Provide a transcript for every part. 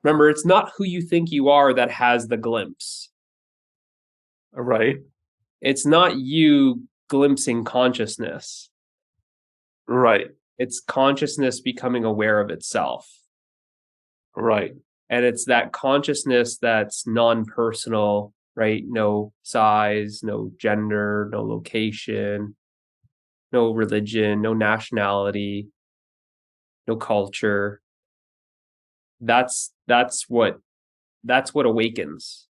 Remember, it's not who you think you are that has the glimpse. Right. It's not you glimpsing consciousness. Right. It's consciousness becoming aware of itself. Right. And it's that consciousness that's non-personal, right? No size, no gender, no location, no religion, no nationality, no culture. That's what awakens.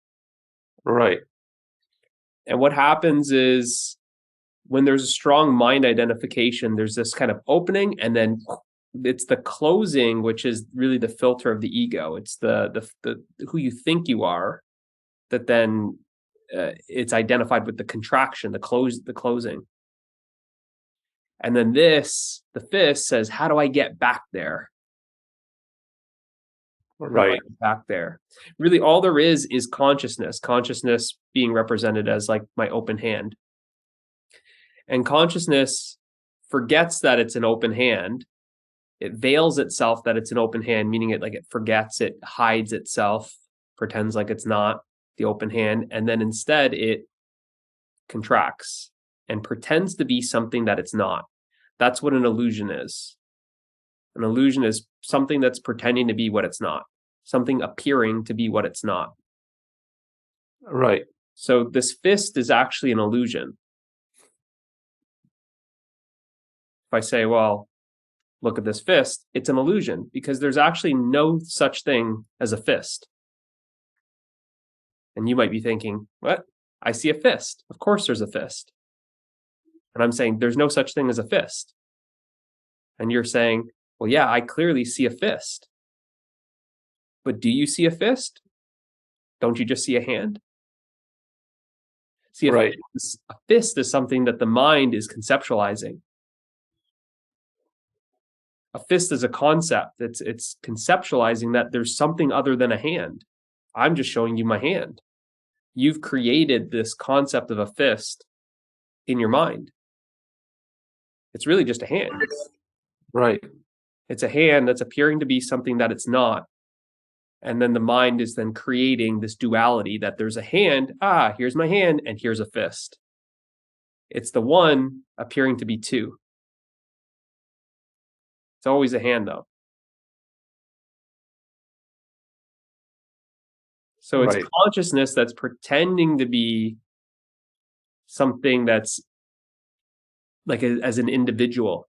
Right. And what happens is when there's a strong mind identification, there's this kind of opening, and then it's the closing, which is really the filter of the ego. It's the who you think you are, that then it's identified with the contraction, the closing. And then the fist says, how do I get back there? Right. Back there. Really, all there is consciousness being represented as like my open hand. And consciousness forgets that it's an open hand. It veils itself that it's an open hand, meaning it forgets, it hides itself, pretends like it's not the open hand, and then instead it contracts and pretends to be something that it's not. That's what an illusion is. An illusion is something that's pretending to be what it's not, something appearing to be what it's not. Right. So this fist is actually an illusion. If I say, well, look at this fist, it's an illusion because there's actually no such thing as a fist. And you might be thinking, what? I see a fist. Of course there's a fist. And I'm saying there's no such thing as a fist. And you're saying, well, yeah, I clearly see a fist. But do you see a fist? Don't you just see a hand? See, Right. a fist is something that the mind is conceptualizing. A fist is a concept. It's conceptualizing that there's something other than a hand. I'm just showing you my hand. You've created this concept of a fist in your mind. It's really just a hand. Right. It's a hand that's appearing to be something that it's not. And then the mind is then creating this duality that there's a hand, here's my hand, and here's a fist. It's the one appearing to be two. It's always a hand, though. So it's consciousness that's pretending to be something that's like as an individual,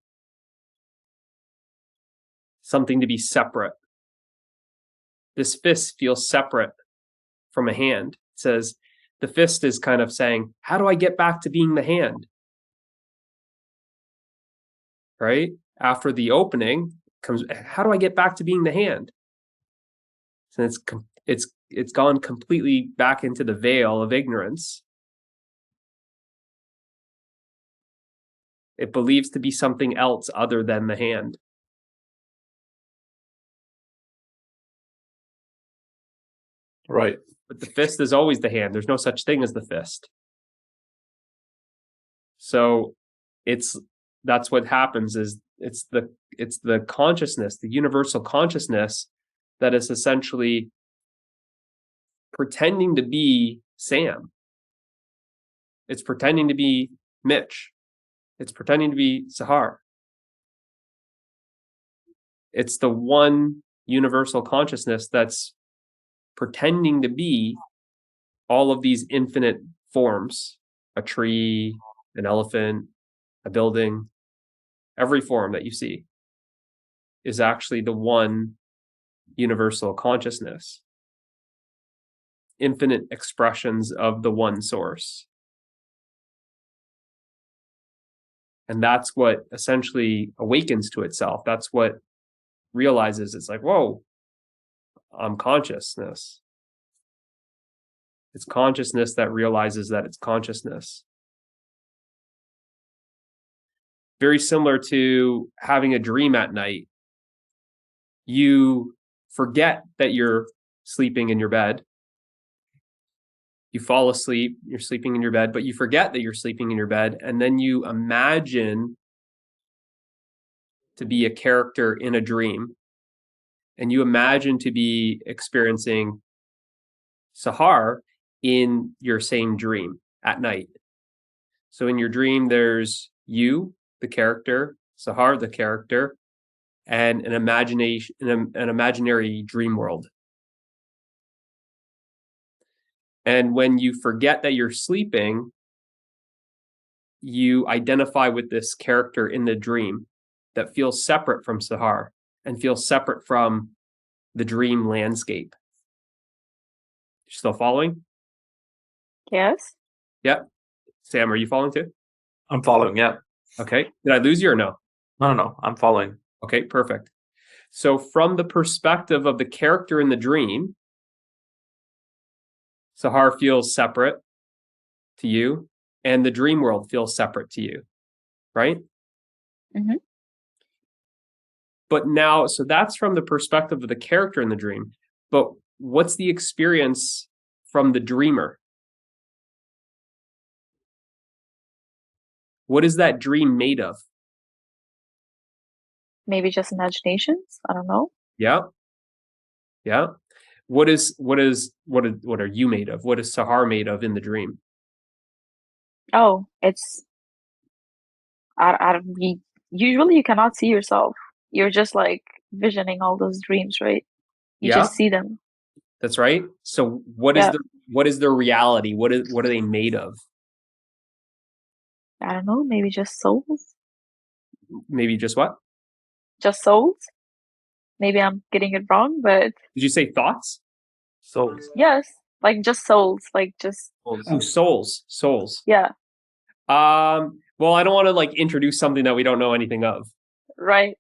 something to be separate. This fist feels separate from a hand. It says the fist is kind of saying, how do I get back to being the hand? Right? After the opening comes, how do I get back to being the hand? And it's gone completely back into the veil of ignorance. It believes to be something else other than the hand. Right. But the fist is always the hand. There's no such thing as the fist. So that's what happens is it's the consciousness, the universal consciousness that is essentially pretending to be Sam. It's pretending to be Mitch. It's pretending to be Sahar. It's the one universal consciousness that's pretending to be all of these infinite forms, a tree, an elephant, a building, every form that you see is actually the one universal consciousness, infinite expressions of the one source. And that's what essentially awakens to itself. That's what realizes it's like, whoa, I'm consciousness. It's consciousness that realizes that it's consciousness. Very similar to having a dream at night. You forget that you're sleeping in your bed. You fall asleep, you're sleeping in your bed, but you forget that you're sleeping in your bed, and then you imagine to be a character in a dream. and you imagine to be experiencing Sahar in your same dream at night. So in your dream, there's you, the character, Sahar, the character, and an imaginary dream world. And when you forget that you're sleeping, you identify with this character in the dream that feels separate from Sahar and feels separate from the dream landscape. You still following? Yes. Yep. Sam, are you following too? I'm following. Yeah. Okay. Did I lose you or no? No. I'm following. Okay, perfect. So from the perspective of the character in the dream, Sahar feels separate to you, and the dream world feels separate to you, right? Mm-hmm. But now, so that's from the perspective of the character in the dream. But what's the experience from the dreamer? What is that dream made of? Maybe just imaginations. I don't know. Yeah. What are you made of? What is Sahar made of in the dream? Oh, it's usually you cannot see yourself. You're just like visioning all those dreams, right? You Yeah, just see them. that's right. So what is their reality? What are they made of? I don't know, maybe just souls? Maybe just what? Just souls? Maybe I'm getting it wrong, but Did you say thoughts? Souls. yes, like just souls, like just Oh, souls. yeah, Well, I don't want to like introduce something that we don't know anything of. right.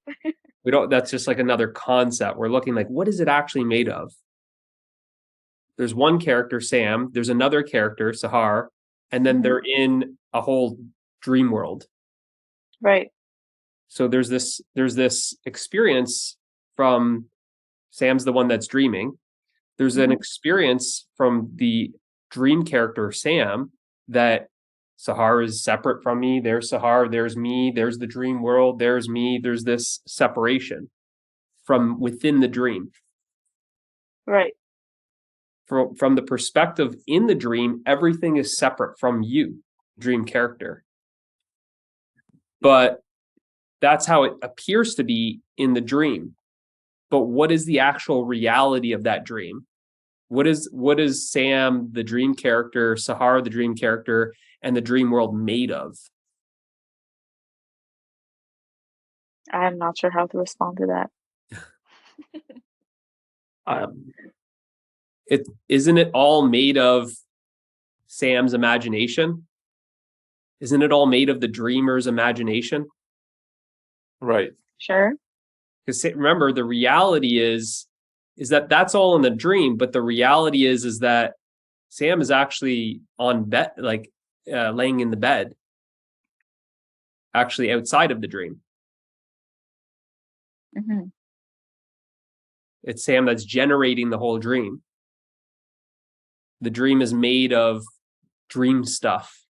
That's just like another concept. We're looking like, what is it actually made of? There's one character, Sam, there's another character, Sahar, and then they're in a whole dream world. Right. So there's this experience from Sam's the one that's dreaming. There's an experience from the dream character, Sam, that Sahar is separate from me. There's Sahar, there's me, there's the dream world, there's me. There's this separation from within the dream. Right. From the perspective in the dream, everything is separate from you, dream character. But that's how it appears to be in the dream. But what is the actual reality of that dream? What is Sam, the dream character, Sahar, the dream character, and the dream world made of? I'm not sure how to respond to that. Isn't it all made of Sam's imagination? Isn't it all made of the dreamer's imagination? Right. Sure. Because remember, the reality is that that's all in the dream, but the reality is that Sam is actually on bed, like laying in the bed, actually outside of the dream. Mm-hmm. It's Sam that's generating the whole dream. The dream is made of dream stuff,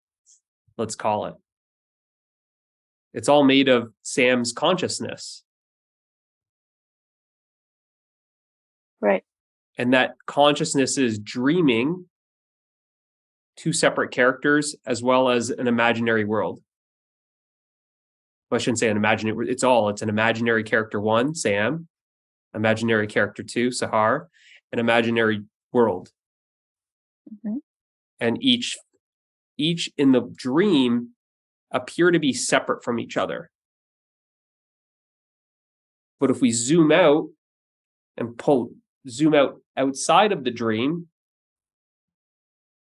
let's call it. It's all made of Sam's consciousness. Right. And that consciousness is dreaming two separate characters as well as an imaginary world. Well, I shouldn't say an imaginary, it's an imaginary character one, Sam, imaginary character two, Sahar, an imaginary world. Mm-hmm. And each in the dream appear to be separate from each other. But if we zoom out and zoom out outside of the dream,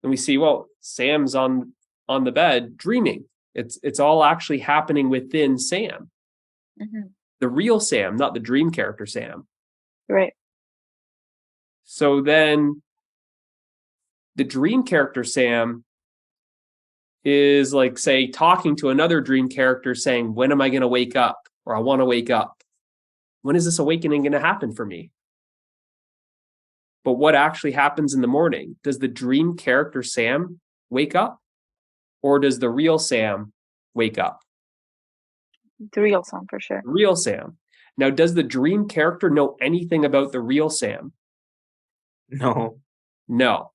and we see, well, Sam's on the bed dreaming. It's all actually happening within Sam. Mm-hmm. The real Sam, not the dream character Sam. Right. So then the dream character Sam is like, say, talking to another dream character saying, when am I going to wake up? Or I want to wake up. When is this awakening going to happen for me? But what actually happens in the morning? Does the dream character Sam wake up? Or does the real Sam wake up? The real Sam, for sure. Real Sam. Now, does the dream character know anything about the real Sam? No. No.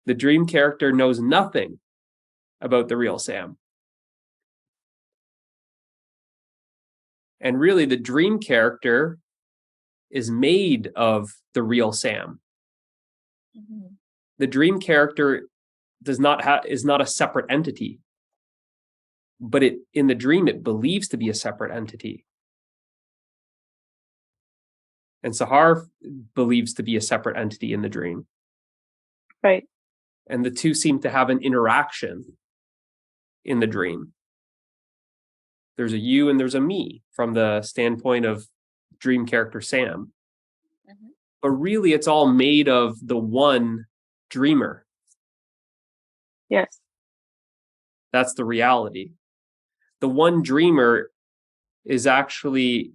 The dream character knows nothing about the real Sam. And really, the dream character is made of the real Sam. Mm-hmm. The dream character is not a separate entity, but in the dream it believes to be a separate entity. And Sahar believes to be a separate entity in the dream. Right. And the two seem to have an interaction in the dream. There's a you and there's a me from the standpoint of dream character Sam. Mm-hmm. But really, it's all made of the one dreamer. Yes. That's the reality. The one dreamer is actually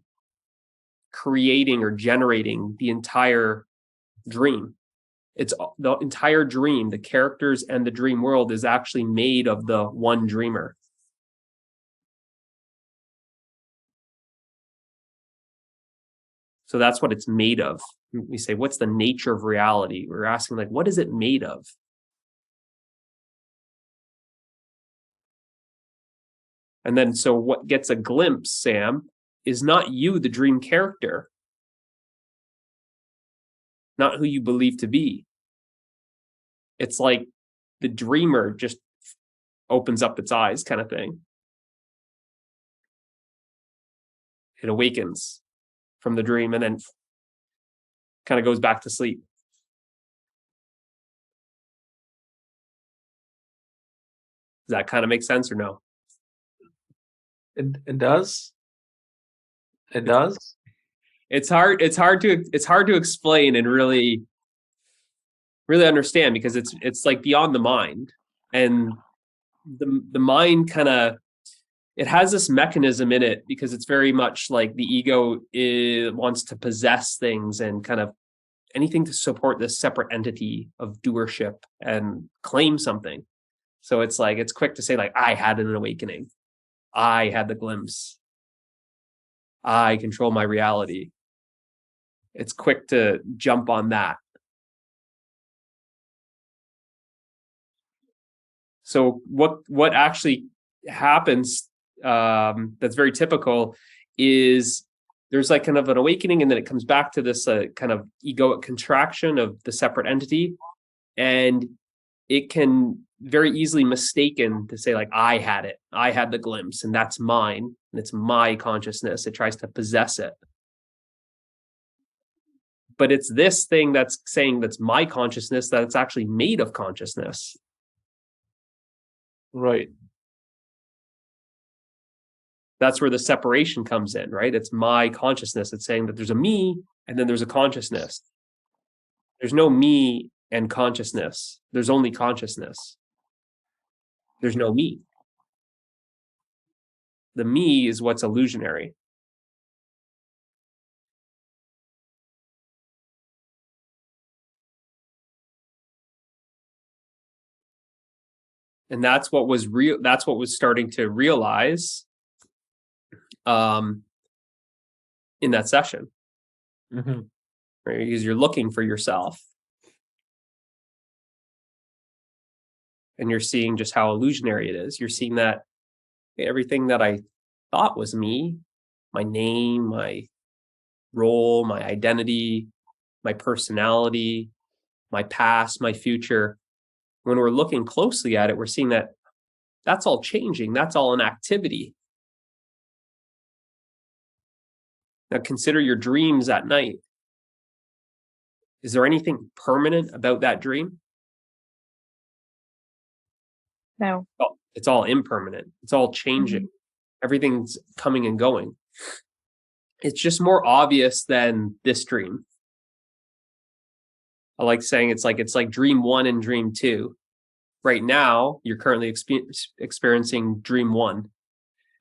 creating or generating the entire dream. It's the entire dream, the characters and the dream world is actually made of the one dreamer. So that's what it's made of. We say, what's the nature of reality? We're asking, like, what is it made of? And then, so what gets a glimpse, Sam, is not you, the dream character, not who you believe to be. It's like the dreamer just opens up its eyes, kind of thing. It awakens from the dream and then kind of goes back to sleep. Does that kind of make sense or no? It does. It does. It's hard to explain and really understand, because it's like beyond the mind. And the mind kind of, it has this mechanism in it, because it's very much like the ego wants to possess things and kind of anything to support this separate entity of doership and claim something. So it's like, it's quick to say, like, I had an awakening. I had the glimpse. I control my reality. It's quick to jump on that. So what actually happens, that's very typical, is there's like kind of an awakening, and then it comes back to this kind of egoic contraction of the separate entity, and it can very easily mistaken to say, like, I had it, I had the glimpse, and that's mine, and it's my consciousness. It tries to possess it. But it's this thing that's saying that's my consciousness, that it's actually made of consciousness. Right. That's where the separation comes in, right? It's my consciousness. It's saying that there's a me and then there's a consciousness. There's no me and consciousness. There's only consciousness. There's no me. The me is what's illusionary. And that's what was real. That's what was starting to realize in that session. Mm-hmm. Right? Because you're looking for yourself. And you're seeing just how illusionary it is. You're seeing that everything that I thought was me, my name, my role, my identity, my personality, my past, my future, when we're looking closely at it, we're seeing that that's all changing. That's all an activity. Now consider your dreams at night. Is there anything permanent about that dream? No. Oh, it's all impermanent. It's all changing. Mm-hmm. Everything's coming and going. It's just more obvious than this dream. I like saying it's like dream one and dream two. Right now, you're currently experiencing dream one.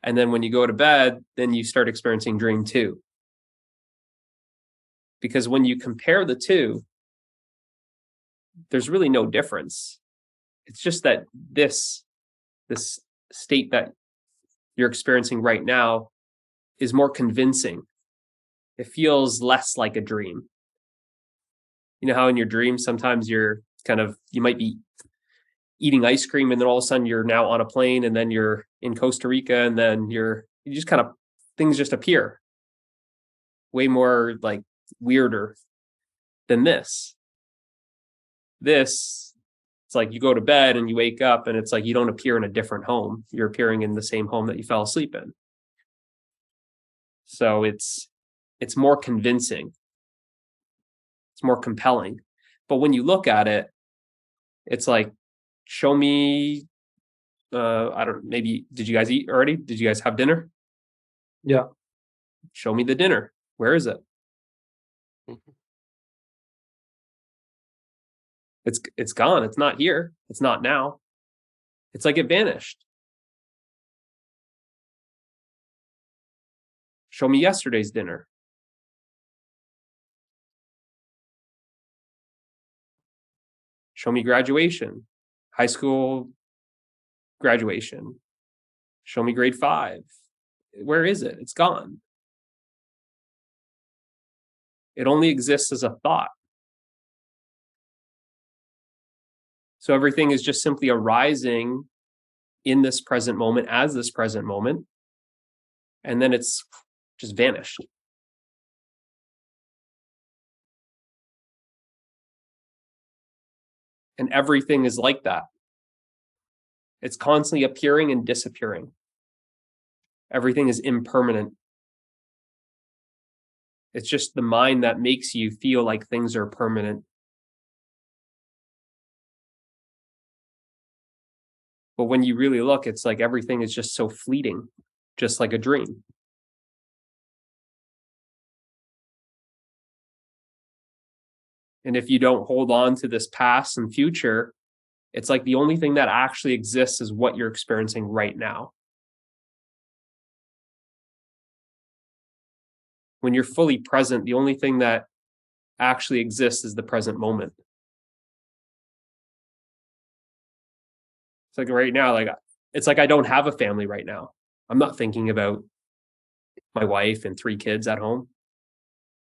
And then when you go to bed, then you start experiencing dream two. Because when you compare the two, there's really no difference. It's just that this state that you're experiencing right now is more convincing. It feels less like a dream. You know how in your dreams, sometimes you might be eating ice cream and then all of a sudden you're now on a plane and then you're in Costa Rica and then things just appear way more like weirder than this. It's like you go to bed and you wake up and it's like you don't appear in a different home. You're appearing in the same home that you fell asleep in. So it's more convincing. It's more compelling. But when you look at it, it's like, show me, maybe, did you guys eat already? Did you guys have dinner? Yeah. Show me the dinner. Where is it? It's gone. It's not here. It's not now. It's like it vanished. Show me yesterday's dinner. Show me graduation, high school graduation. Show me grade 5. Where is it? It's gone. It only exists as a thought. So everything is just simply arising in this present moment as this present moment. And then it's just vanished. And everything is like that. It's constantly appearing and disappearing. Everything is impermanent. It's just the mind that makes you feel like things are permanent. But when you really look, it's like everything is just so fleeting, just like a dream. And if you don't hold on to this past and future, it's like the only thing that actually exists is what you're experiencing right now. When you're fully present, the only thing that actually exists is the present moment. It's like right now, it's like I don't have a family right now. I'm not thinking about my wife and 3 kids at home.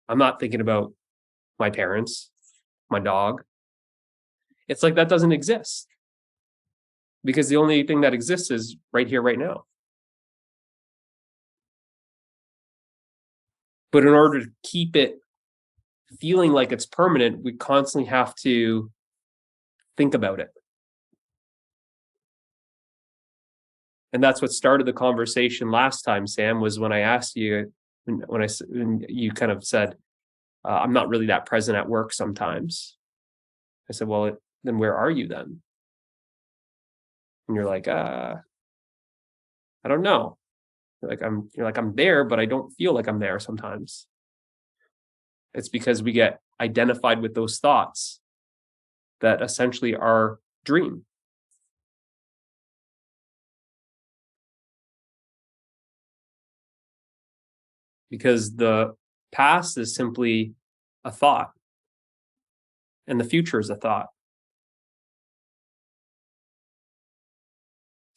I'm not thinking about my parents, my dog. It's like that doesn't exist. Because the only thing that exists is right here, right now. But in order to keep it feeling like it's permanent, we constantly have to think about it. And that's what started the conversation last time, Sam, was when I asked you, when you kind of said, I'm not really that present at work sometimes. I said, well, then where are you then? And you're like, I don't know. You're like, I'm there, but I don't feel like I'm there sometimes. It's because we get identified with those thoughts that essentially are dream. Because the past is simply a thought, and the future is a thought.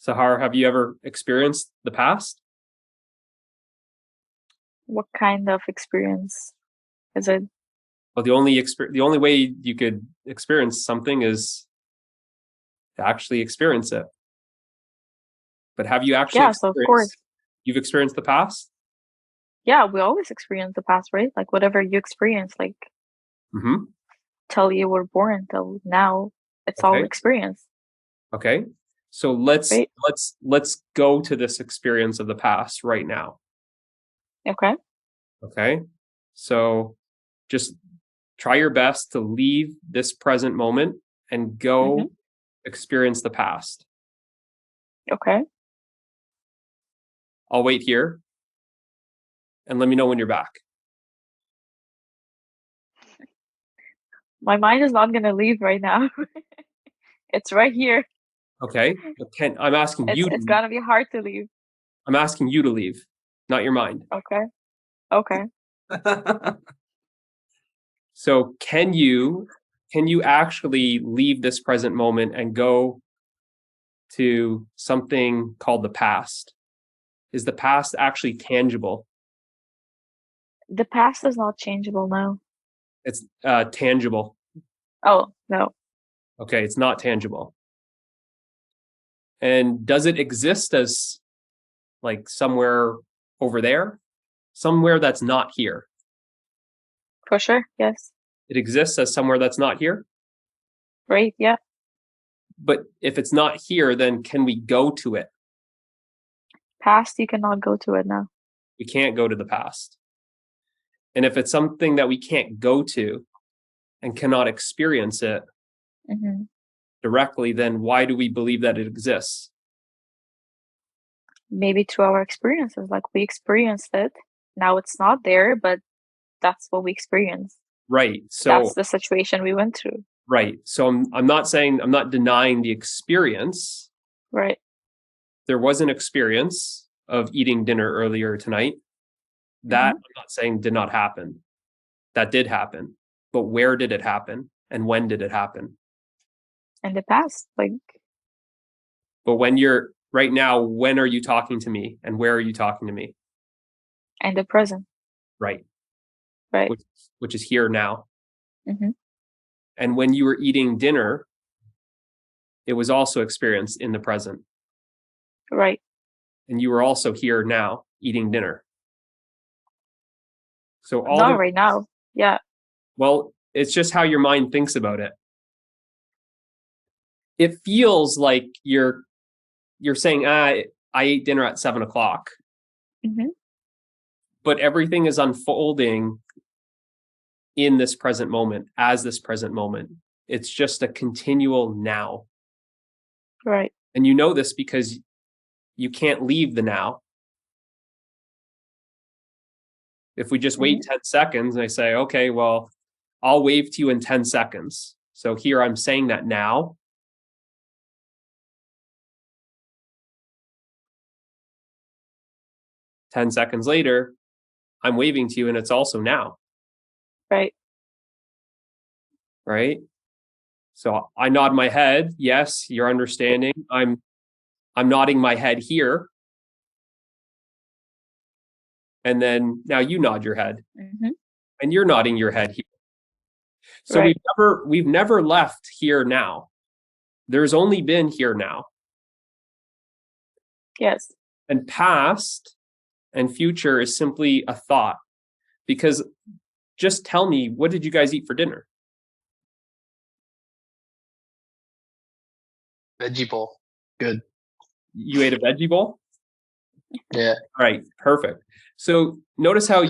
Sahar, have you ever experienced the past? What kind of experience is it? Well, the only way you could experience something is to actually experience it. But have you actually Yes, of course. You've experienced the past? Yeah, we always experience the past, right? Like whatever you experience, like till you were born till now, it's all experience. Okay. So let's go to this experience of the past right now. Okay. Okay. So just try your best to leave this present moment and go experience the past. Okay. I'll wait here and let me know when you're back. My mind is not going to leave right now. It's right here. Okay. I'm asking you. It's going to be hard to leave. I'm asking you to leave, not your mind. Okay. Okay. So can you actually leave this present moment and go to something called the past? Is the past actually tangible? The past is not changeable now. It's tangible. Oh, no. Okay, it's not tangible. And does it exist as like somewhere over there? Somewhere that's not here? For sure, yes. It exists as somewhere that's not here? Right, yeah. But if it's not here, then can we go to it? Past, you cannot go to it now. We can't go to the past. And if it's something that we can't go to and cannot experience it directly, then why do we believe that it exists? Maybe through our experiences. Like we experienced it. Now it's not there, but that's what we experienced. Right. So that's the situation we went through. Right. So I'm not denying the experience. Right. There was an experience of eating dinner earlier tonight. That I'm not saying did not happen. That did happen. But where did it happen? And when did it happen? In the past, like. But when you're right now, when are you talking to me? And where are you talking to me? In the present. Right. Right. Which is here now. Mm-hmm. And when you were eating dinner, it was also experienced in the present. Right. And you were also here now eating dinner. So all not right now. Yeah. Well, it's just how your mind thinks about it. It feels like you're saying, I ate dinner at 7:00. But everything is unfolding in this present moment, as this present moment. It's just a continual now. Right. And you know this because you can't leave the now. If we just wait 10 seconds and I say, okay, well, I'll wave to you in 10 seconds. So here I'm saying that now. Ten seconds later, I'm waving to you and it's also now. Right. Right. So I nod my head. Yes, you're understanding. I'm nodding my head here. And then now you nod your head. And you're nodding your head here. So right. we've never left here now. There's only been here now. Yes. And past and future is simply a thought. Because just tell me, what did you guys eat for dinner? Veggie bowl. Good. You ate a veggie bowl? Yeah. All right, perfect. So notice how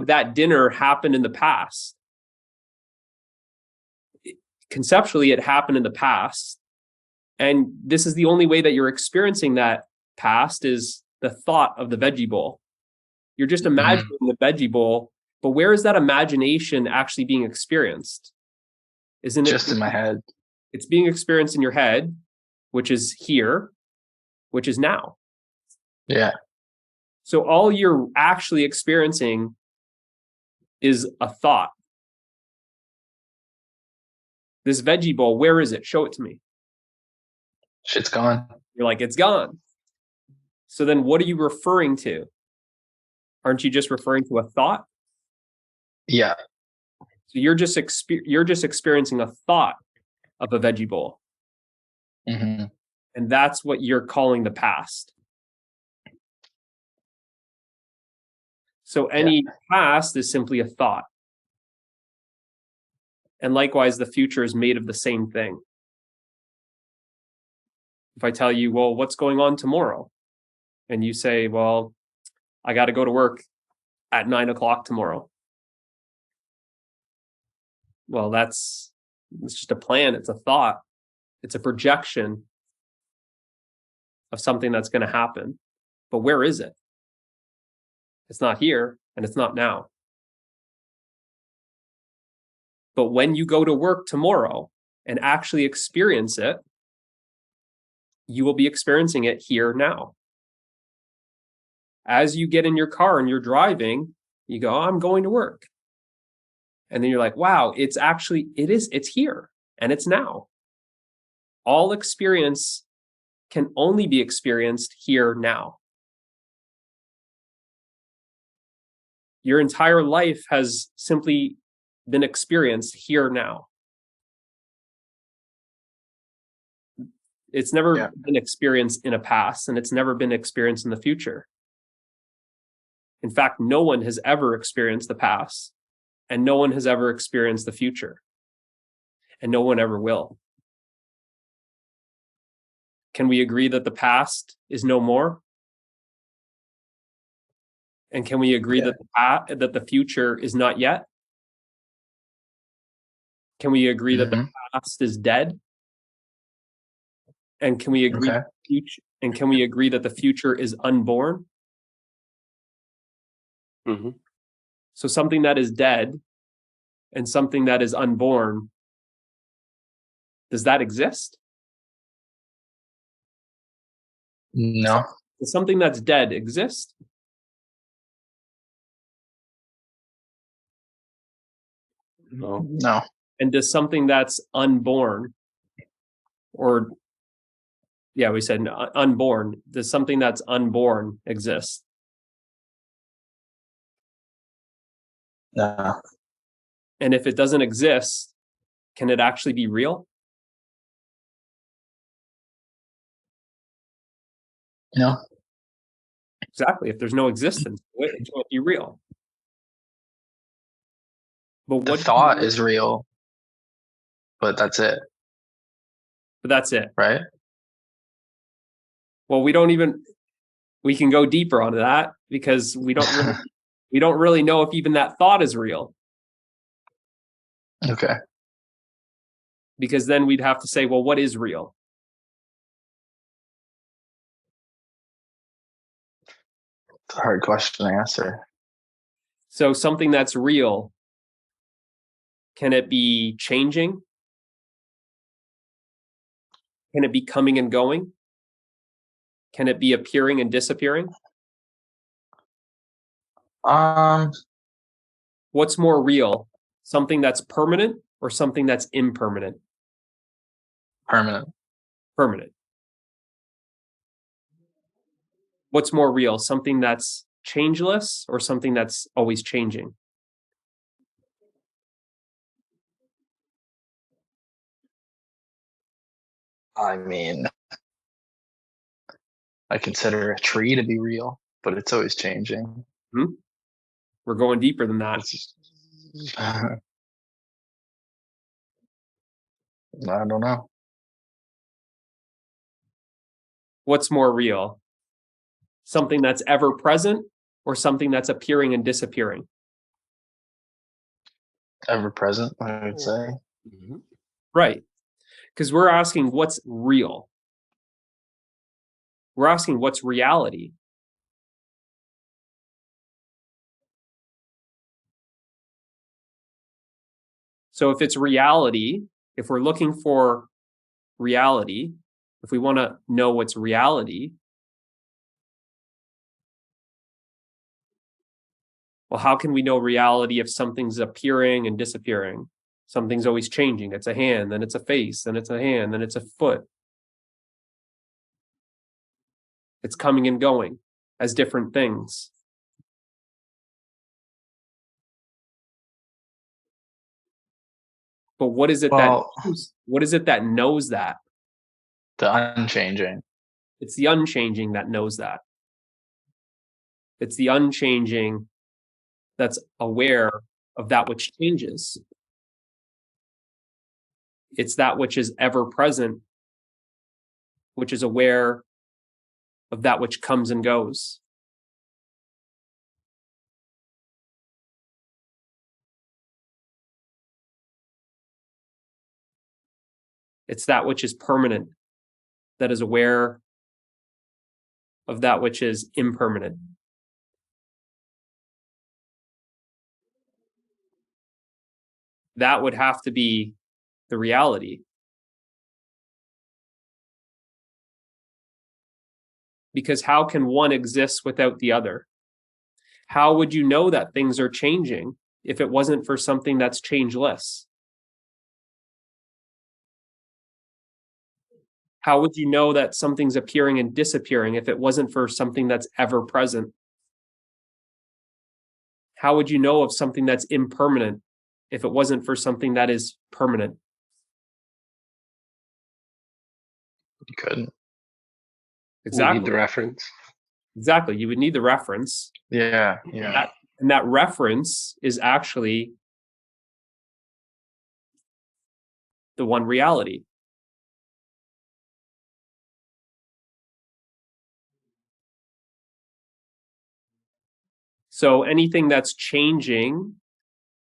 that dinner happened in the past. Conceptually, it happened in the past. And this is the only way that you're experiencing that past is the thought of the veggie bowl. You're just imagining the veggie bowl, but where is that imagination actually being experienced? Isn't it just in my head? It's being experienced in your head, which is here, which is now. Yeah. So all you're actually experiencing is a thought. This veggie bowl, where is it? Show it to me. Shit's gone. You're like, it's gone. So then what are you referring to? Aren't you just referring to a thought? Yeah. So you're just experiencing a thought of a veggie bowl. And that's what you're calling the past. So any past is simply a thought. And likewise, the future is made of the same thing. If I tell you, well, what's going on tomorrow? And you say, well, I got to go to work at 9:00 tomorrow. Well, it's just a plan. It's a thought. It's a projection of something that's going to happen. But where is it? It's not here and it's not now. But when you go to work tomorrow and actually experience it, you will be experiencing it here now. As you get in your car and you're driving, you go, I'm going to work. And then you're like, wow, it's here and it's now. All experience can only be experienced here now. Your entire life has simply been experienced here now. It's never been experienced in a past, and it's never been experienced in the future. In fact, no one has ever experienced the past, and no one has ever experienced the future, and no one ever will. Can we agree that the past is no more? And can we agree that the future is not yet? Can we agree that the past is dead? And can we agree that the future, and can we agree that the future is unborn? Mm-hmm. So something that is dead and something that is unborn, does that exist? No. Does something that's dead exist? No. No. And does something that's unborn, or we said unborn, does something that's unborn exist? No. And if it doesn't exist, can it actually be real? No. Exactly. If there's no existence, it can't be real. But The thought is real, but that's it. But that's it, right? Well, we can go deeper onto that, because we don't really know if even that thought is real. Okay. Because then we'd have to say, well, what is real? It's a hard question to answer. So something that's real, can it be changing? Can it be coming and going? Can it be appearing and disappearing? What's more real? Something that's permanent or something that's impermanent? Permanent. Permanent. What's more real? Something that's changeless or something that's always changing? I mean, I consider a tree to be real, but it's always changing. We're going deeper than that. I don't know. What's more real? Something that's ever present or something that's appearing and disappearing? Ever present, I would say. Mm-hmm. Right. Because we're asking what's real. We're asking what's reality. So if it's reality, if we're looking for reality, if we want to know what's reality, well, how can we know reality if something's appearing and disappearing? Something's always changing. It's a hand, then it's a face, then it's a hand, then it's a foot. It's coming and going as different things. But what is it that knows that? The unchanging. It's the unchanging that knows that. It's the unchanging that's aware of that which changes. It's that which is ever present, which is aware of that which comes and goes. It's that which is permanent, that is aware of that which is impermanent. That would have to be the reality. Because how can one exist without the other? How would you know that things are changing if it wasn't for something that's changeless? How would you know that something's appearing and disappearing if it wasn't for something that's ever present? How would you know of something that's impermanent if it wasn't for something that is permanent? You couldn't. Exactly. You need the reference. Exactly. You would need the reference. Yeah. And that reference is actually the one reality. So anything that's changing,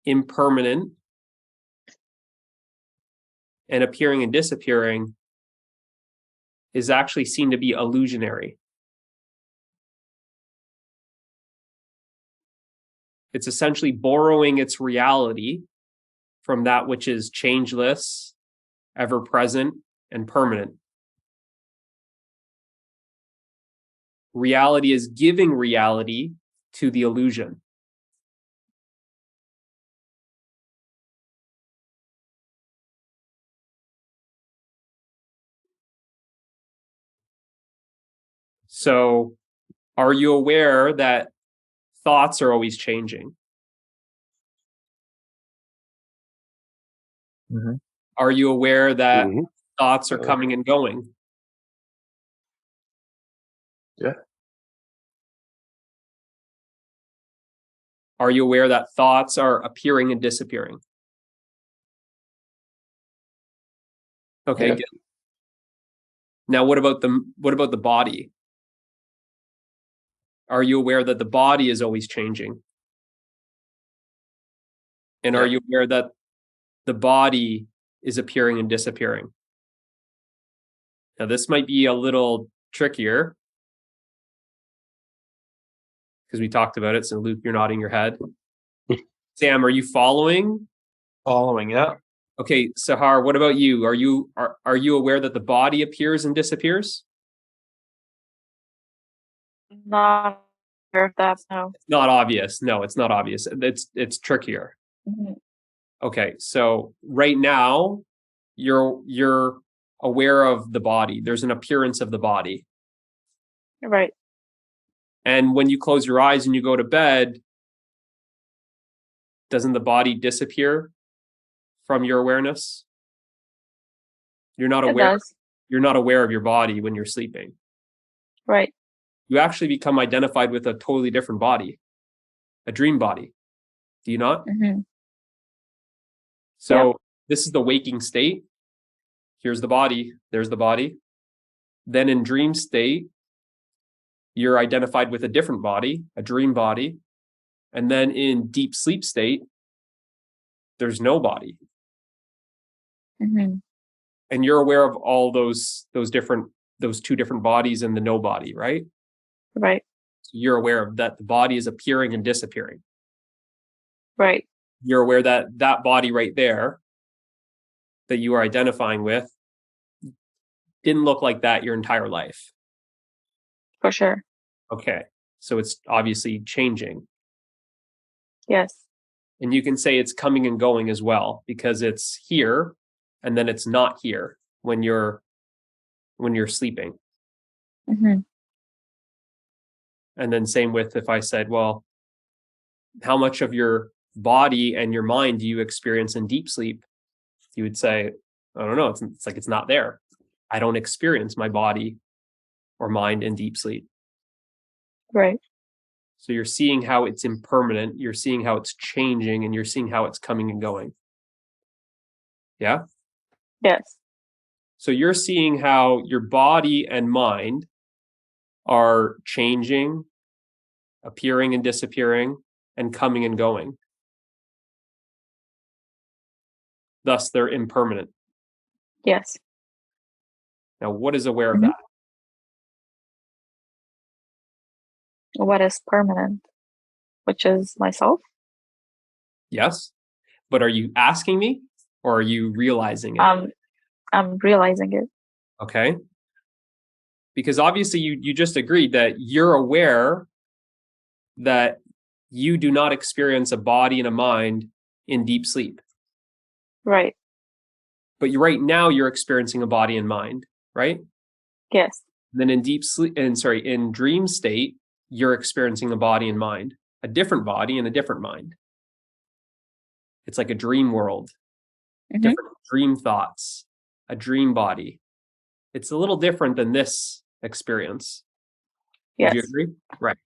impermanent, and appearing and disappearing is actually seen to be illusionary. It's essentially borrowing its reality from that which is changeless, ever present, and permanent. Reality is giving reality to the illusion. So, are you aware that thoughts are always changing? Mm-hmm. Are you aware that Mhm. thoughts are coming and going? Yeah. Are you aware that thoughts are appearing and disappearing? Okay, Yeah. good. Now, what about the body? Are you aware that the body is always changing? And are you aware that the body is appearing and disappearing? Now, this might be a little trickier because we talked about it. So, Luke, you're nodding your head. Sam, are you following? Following, yeah. Okay, Sahar, what about you? Are you aware that the body appears and disappears? Not aware of that, no. It's not obvious. No, it's not obvious. It's trickier. Mm-hmm. Okay, so right now you're aware of the body. There's an appearance of the body. Right. And when you close your eyes and you go to bed, doesn't the body disappear from your awareness? You're not aware. It does. You're not aware of your body when you're sleeping. Right. You actually become identified with a totally different body, a dream body. Do you not? Mm-hmm. So this is the waking state. Here's the body. There's the body. Then in dream state, you're identified with a different body, a dream body. And then in deep sleep state, there's no body. Mm-hmm. And you're aware of all those two different bodies and the no body, right? Right. So you're aware of that the body is appearing and disappearing. Right. You're aware that that body right there that you are identifying with didn't look like that your entire life. For sure. Okay. So it's obviously changing. Yes. And you can say it's coming and going as well, because it's here and then it's not here when you're sleeping. Mm-hmm. And then same with if I said, well, how much of your body and your mind do you experience in deep sleep? You would say, I don't know. It's like it's not there. I don't experience my body or mind in deep sleep. Right. So you're seeing how it's impermanent, you're seeing how it's changing, and you're seeing how it's coming and going. Yeah? Yes. So you're seeing how your body and mind are changing, appearing and disappearing, and coming and going. Thus, they're impermanent. Yes. Now, what is aware of Mm-hmm. that? What is permanent? Which is myself? Yes. But are you asking me or are you realizing it? I'm realizing it. Okay. Because obviously you just agreed that you're aware that you do not experience a body and a mind in deep sleep. Right. But right now you're experiencing a body and mind, right? Yes. Then in deep sleep, in dream state, you're experiencing a body and mind. a different body and a different mind. It's like a dream world, different dream thoughts, a dream body. It's a little different than this experience. Yes. Would you agree? Right.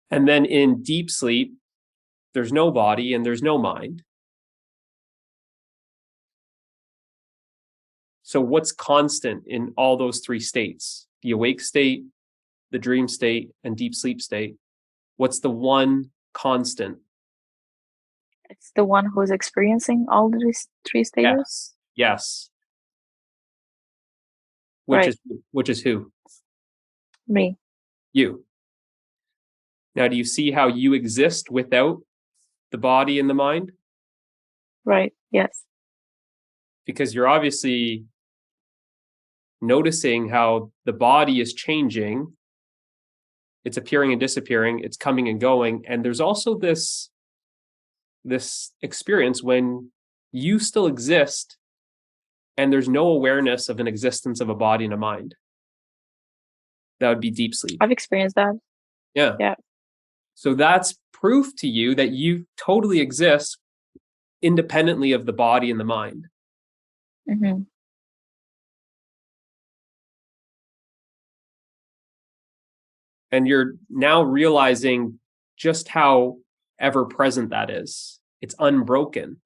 And then in deep sleep, there's no body and there's no mind. So what's constant in all those three states? The awake state, the dream state, and deep sleep state. What's the one constant? It's the one who's experiencing all these three stages? Yes. Right. Which is who? Me. You. Now, do you see how you exist without the body and the mind? Right. Yes. Because you're obviously noticing how the body is changing. It's appearing and disappearing. It's coming and going. And there's also this experience when you still exist and there's no awareness of an existence of a body and a mind. That would be deep sleep. I've experienced that. Yeah. Yeah. So that's proof to you that you totally exist independently of the body and the mind. Mm-hmm. And you're now realizing just how ever present that is. It's unbroken.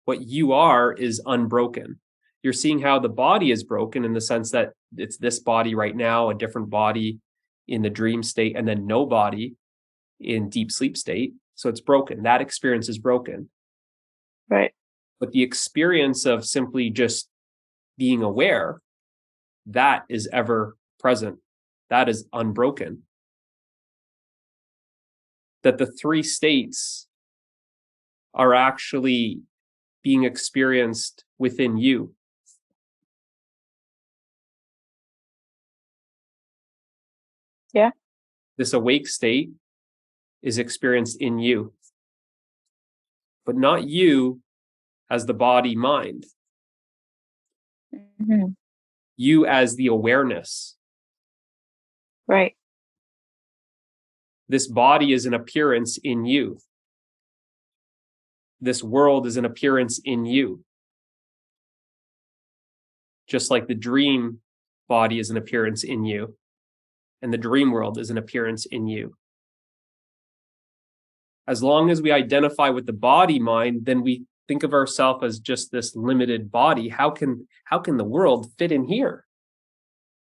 What you are is unbroken. You're seeing how the body is broken in the sense that it's this body right now, a different body in the dream state, and then no body in deep sleep state. So it's broken. That experience is broken. Right. But the experience of simply just being aware, that is ever present. That is unbroken. That the three states are actually being experienced within you. Yeah. This awake state is experienced in you, but not you as the body mind. Mm-hmm. You as the awareness. Right. This body is an appearance in you. This world is an appearance in you. Just like the dream body is an appearance in you, and the dream world is an appearance in you. As long as we identify with the body mind, then we think of ourselves as just this limited body. How can the world fit in here?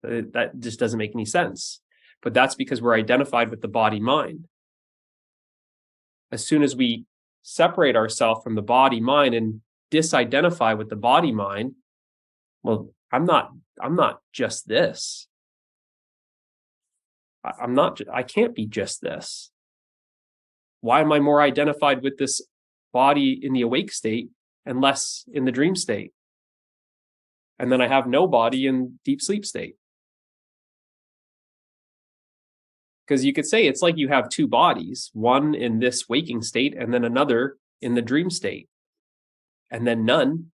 That just doesn't make any sense. But that's because we're identified with the body mind. As soon as we separate ourselves from the body mind and disidentify with the body mind, well, I'm not just this. I can't be just this. Why am I more identified with this body in the awake state and less in the dream state? And then I have no body in deep sleep state. Because you could say it's like you have two bodies, one in this waking state and then another in the dream state, and then none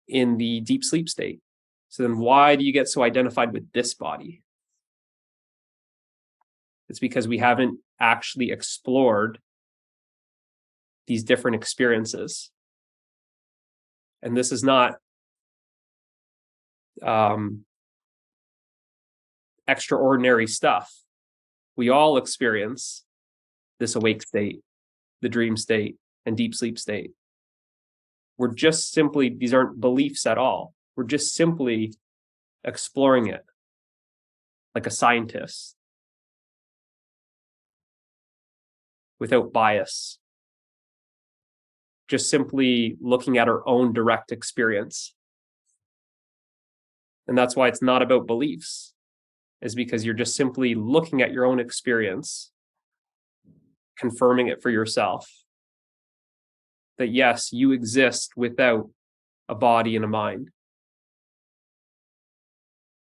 in the deep sleep state. So then why do you get so identified with this body? It's because we haven't actually explored these different experiences. And this is not extraordinary stuff. We all experience this awake state, the dream state, and deep sleep state. We're just simply, these aren't beliefs at all. We're just simply exploring it like a scientist without bias. Just simply looking at our own direct experience. And that's why it's not about beliefs, is because you're just simply looking at your own experience, confirming it for yourself. That yes, you exist without a body and a mind.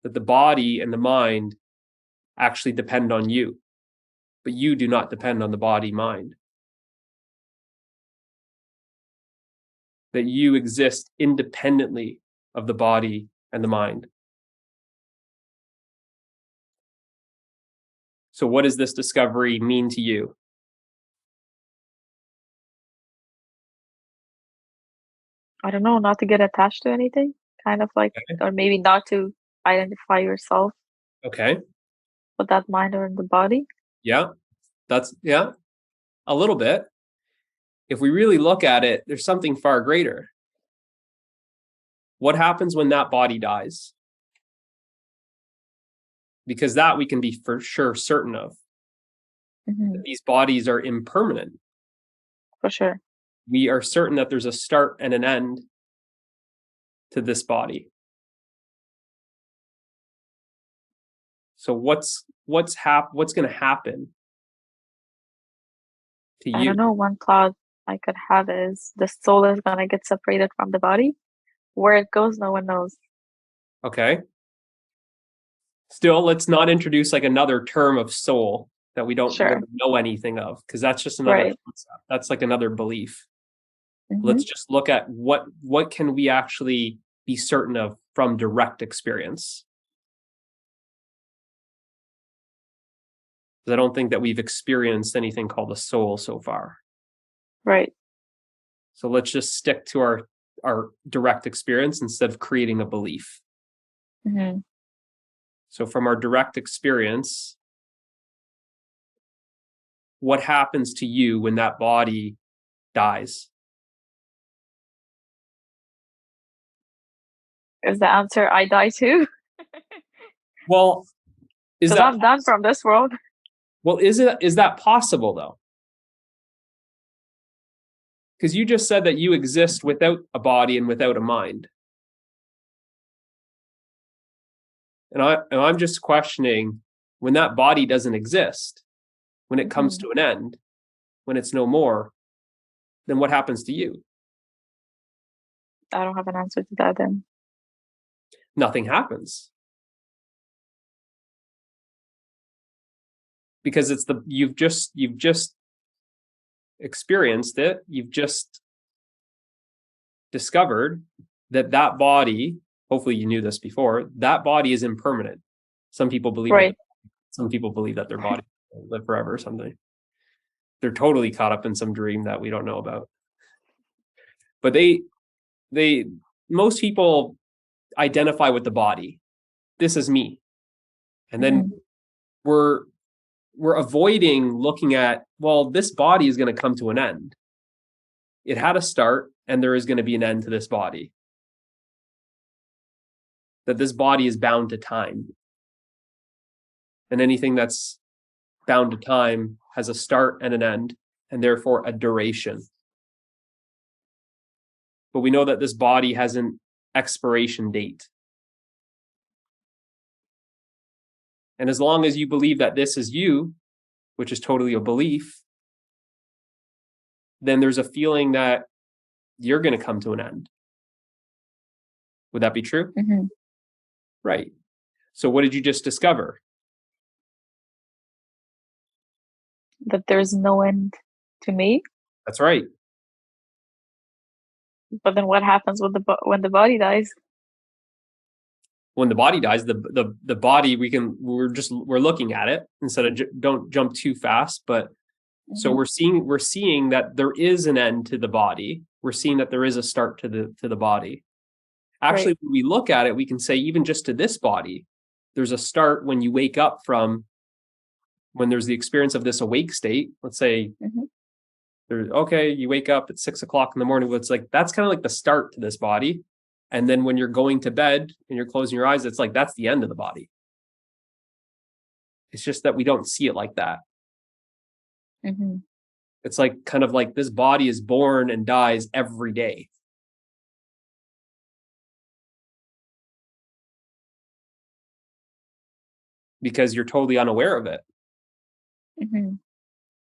That the body and the mind actually depend on you, but you do not depend on the body mind. That you exist independently of the body and the mind. So what does this discovery mean to you? I don't know, not to get attached to anything, kind of like, or maybe not to identify yourself Okay. with that mind or in the body. Yeah. A little bit. If we really look at it, there's something far greater. What happens when that body dies? Because that we can be for sure certain of. Mm-hmm. These bodies are impermanent. For sure. We are certain that there's a start and an end to this body. So what's going to happen to you? I don't know. One thought I could have is the soul is gonna get separated from the body. Where it goes, no one knows. Okay. Still, let's not introduce like another term of soul that we don't really know anything of, because that's just another concept. That's like another belief. Mm-hmm. Let's just look at what can we actually be certain of from direct experience. Because I don't think that we've experienced anything called a soul so far. Right. So let's just stick to our direct experience instead of creating a belief. Mm-hmm. So from our direct experience, what happens to you when that body dies? Is the answer I die too? Well, because I'm done from this world. Well, is that possible though? Because you just said that you exist without a body and without a mind. And I'm just questioning, when that body doesn't exist, when it comes to an end, when it's no more, then what happens to you? I don't have an answer to that then. Nothing happens. Because you've just experienced it. You've just discovered that body, hopefully you knew this before, that body is impermanent. Some people believe that their body will live forever or something. They're totally caught up in some dream that we don't know about. But most people identify with the body. This is me. And then we're avoiding looking at, well, this body is going to come to an end. It had a start and there is going to be an end to this body. That this body is bound to time. And anything that's bound to time has a start and an end, and therefore a duration. But we know that this body has an expiration date. And as long as you believe that this is you, which is totally a belief, then there's a feeling that you're going to come to an end. Would that be true? Mm-hmm. Right. So what did you just discover? That there's no end to me. That's right. But then what happens when the body dies? When the body dies, the body, we're looking at it instead of don't jump too fast. But so we're seeing that there is an end to the body. We're seeing that there is a start to the body. Actually, when we look at it, we can say even just to this body, there's a start when you wake up from, when there's the experience of this awake state. Let's say, you wake up at 6 o'clock in the morning. Well, it's like, that's kind of like the start to this body. And then when you're going to bed and you're closing your eyes, it's like, that's the end of the body. It's just that we don't see it like that. Mm-hmm. It's like, kind of like this body is born and dies every day. Because you're totally unaware of it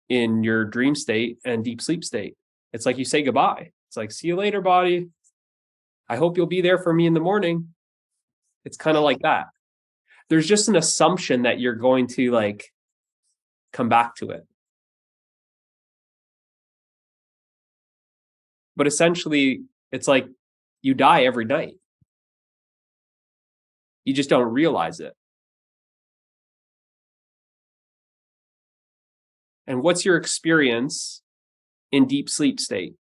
in your dream state and deep sleep state. It's like you say goodbye. It's like, see you later, body. I hope you'll be there for me in the morning. It's kind of like that. There's just an assumption that you're going to like come back to it. But essentially, it's like you die every night. You just don't realize it. And what's your experience in deep sleep state?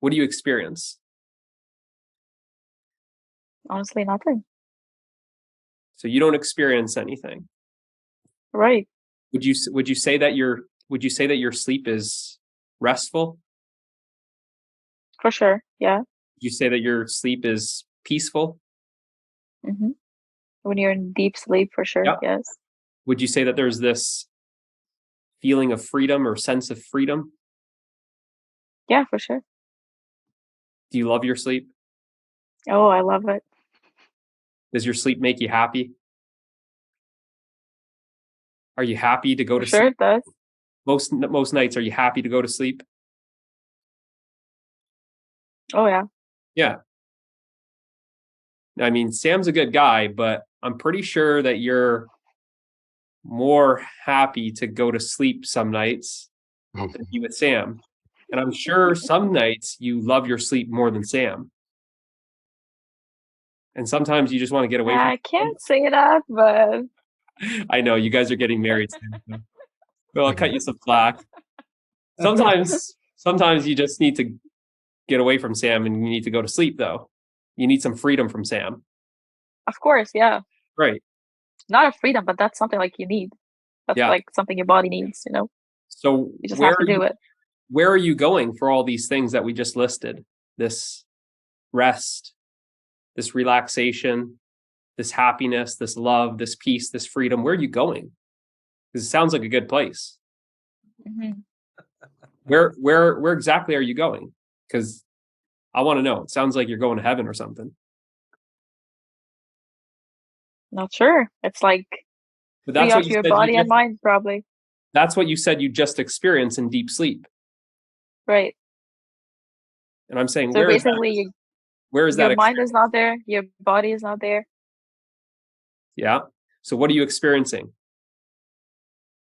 What do you experience? Honestly, nothing. So you don't experience anything. Right. Would you say that your sleep is restful? For sure. Yeah. Would you say that your sleep is peaceful? Mm-hmm. When you're in deep sleep, for sure. Yeah. Yes. Would you say that there's this feeling of freedom or sense of freedom? Yeah, for sure. Do you love your sleep? Oh, I love it. Does your sleep make you happy? Are you happy to go For to sure sleep? it does. Most nights, are you happy to go to sleep? Oh, yeah. Yeah. I mean, Sam's a good guy, but I'm pretty sure that you're more happy to go to sleep some nights than be with Sam. And I'm sure some nights you love your sleep more than Sam. And sometimes you just want to get away from I can't say that, but I know you guys are getting married soon. So. Well, I'll cut you some slack. Sometimes you just need to get away from Sam and you need to go to sleep though. You need some freedom from Sam. of course, yeah. Right. Not a freedom, but that's something like you need. That's Yeah. like something your body needs, you know? So You just have to do it. Where are you going for all these things that we just listed? This rest, this relaxation, this happiness, this love, this peace, this freedom. Where are you going? Because it sounds like a good place. Mm-hmm. Where exactly are you going? Because I want to know. It sounds like you're going to heaven or something. Not sure. It's like But free that's what of you your said. body and mind, probably. That's what you said you just experienced in deep sleep. Right. And I'm saying, So where is basically, that? your mind is not there, your body is not there. Yeah. So what are you experiencing?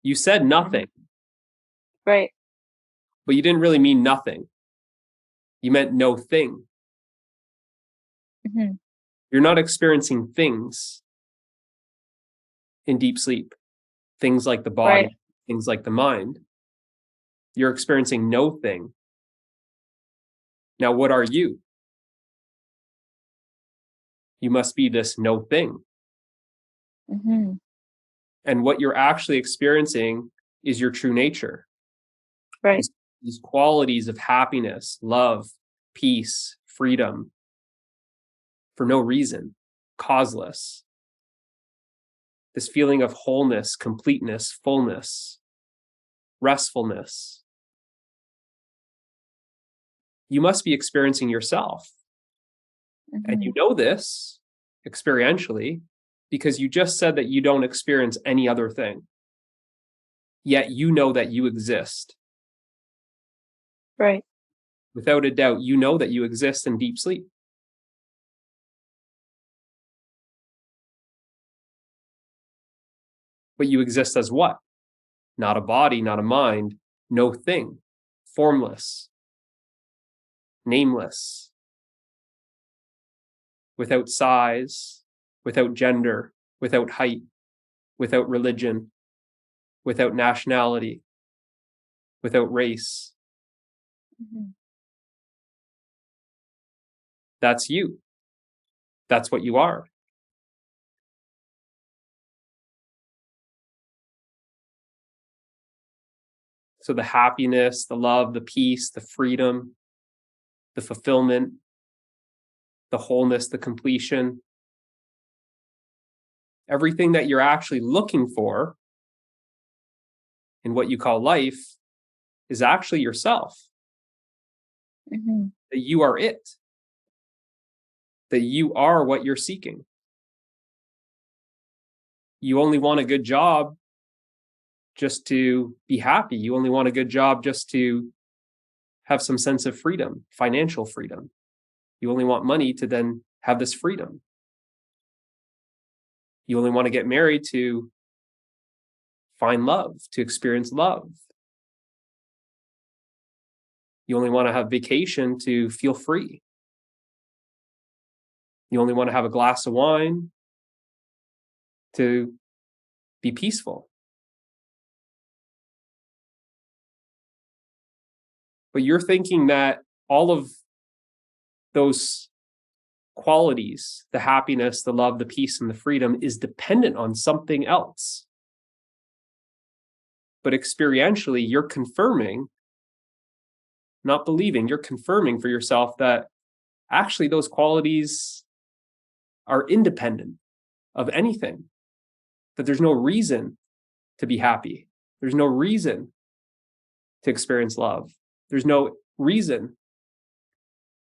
You said nothing. Right. But you didn't really mean nothing. You meant no thing. Mm-hmm. You're not experiencing things in deep sleep. Things like the body, Right. things like the mind. You're experiencing no thing. Now, what are you? You must be this no thing. Mm-hmm. And what you're actually experiencing is your true nature. Right. These qualities of happiness, love, peace, freedom, for no reason, causeless. This feeling of wholeness, completeness, fullness, restfulness. You must be experiencing yourself. Mm-hmm. And you know this experientially because you just said that you don't experience any other thing. Yet you know that you exist. Right. Without a doubt, you know that you exist in deep sleep. But you exist as what? Not a body, not a mind, no thing, formless, nameless, without size, without gender, without height, without religion, without nationality, without race. Mm-hmm. That's you. That's what you are. So the happiness, the love, the peace, the freedom, the fulfillment, the wholeness, the completion, everything that you're actually looking for in what you call life is actually yourself. Mm-hmm. That you are it. That you are what you're seeking. You only want a good job just to be happy. You only want a good job just to have some sense of freedom, financial freedom. You only want money to then have this freedom. You only want to get married to find love, to experience love. You only want to have vacation to feel free. You only want to have a glass of wine to be peaceful. But you're thinking that all of those qualities, the happiness, the love, the peace, and the freedom, is dependent on something else. But experientially, you're confirming, not believing, you're confirming for yourself that actually those qualities are independent of anything, that there's no reason to be happy. There's no reason to experience love. There's no reason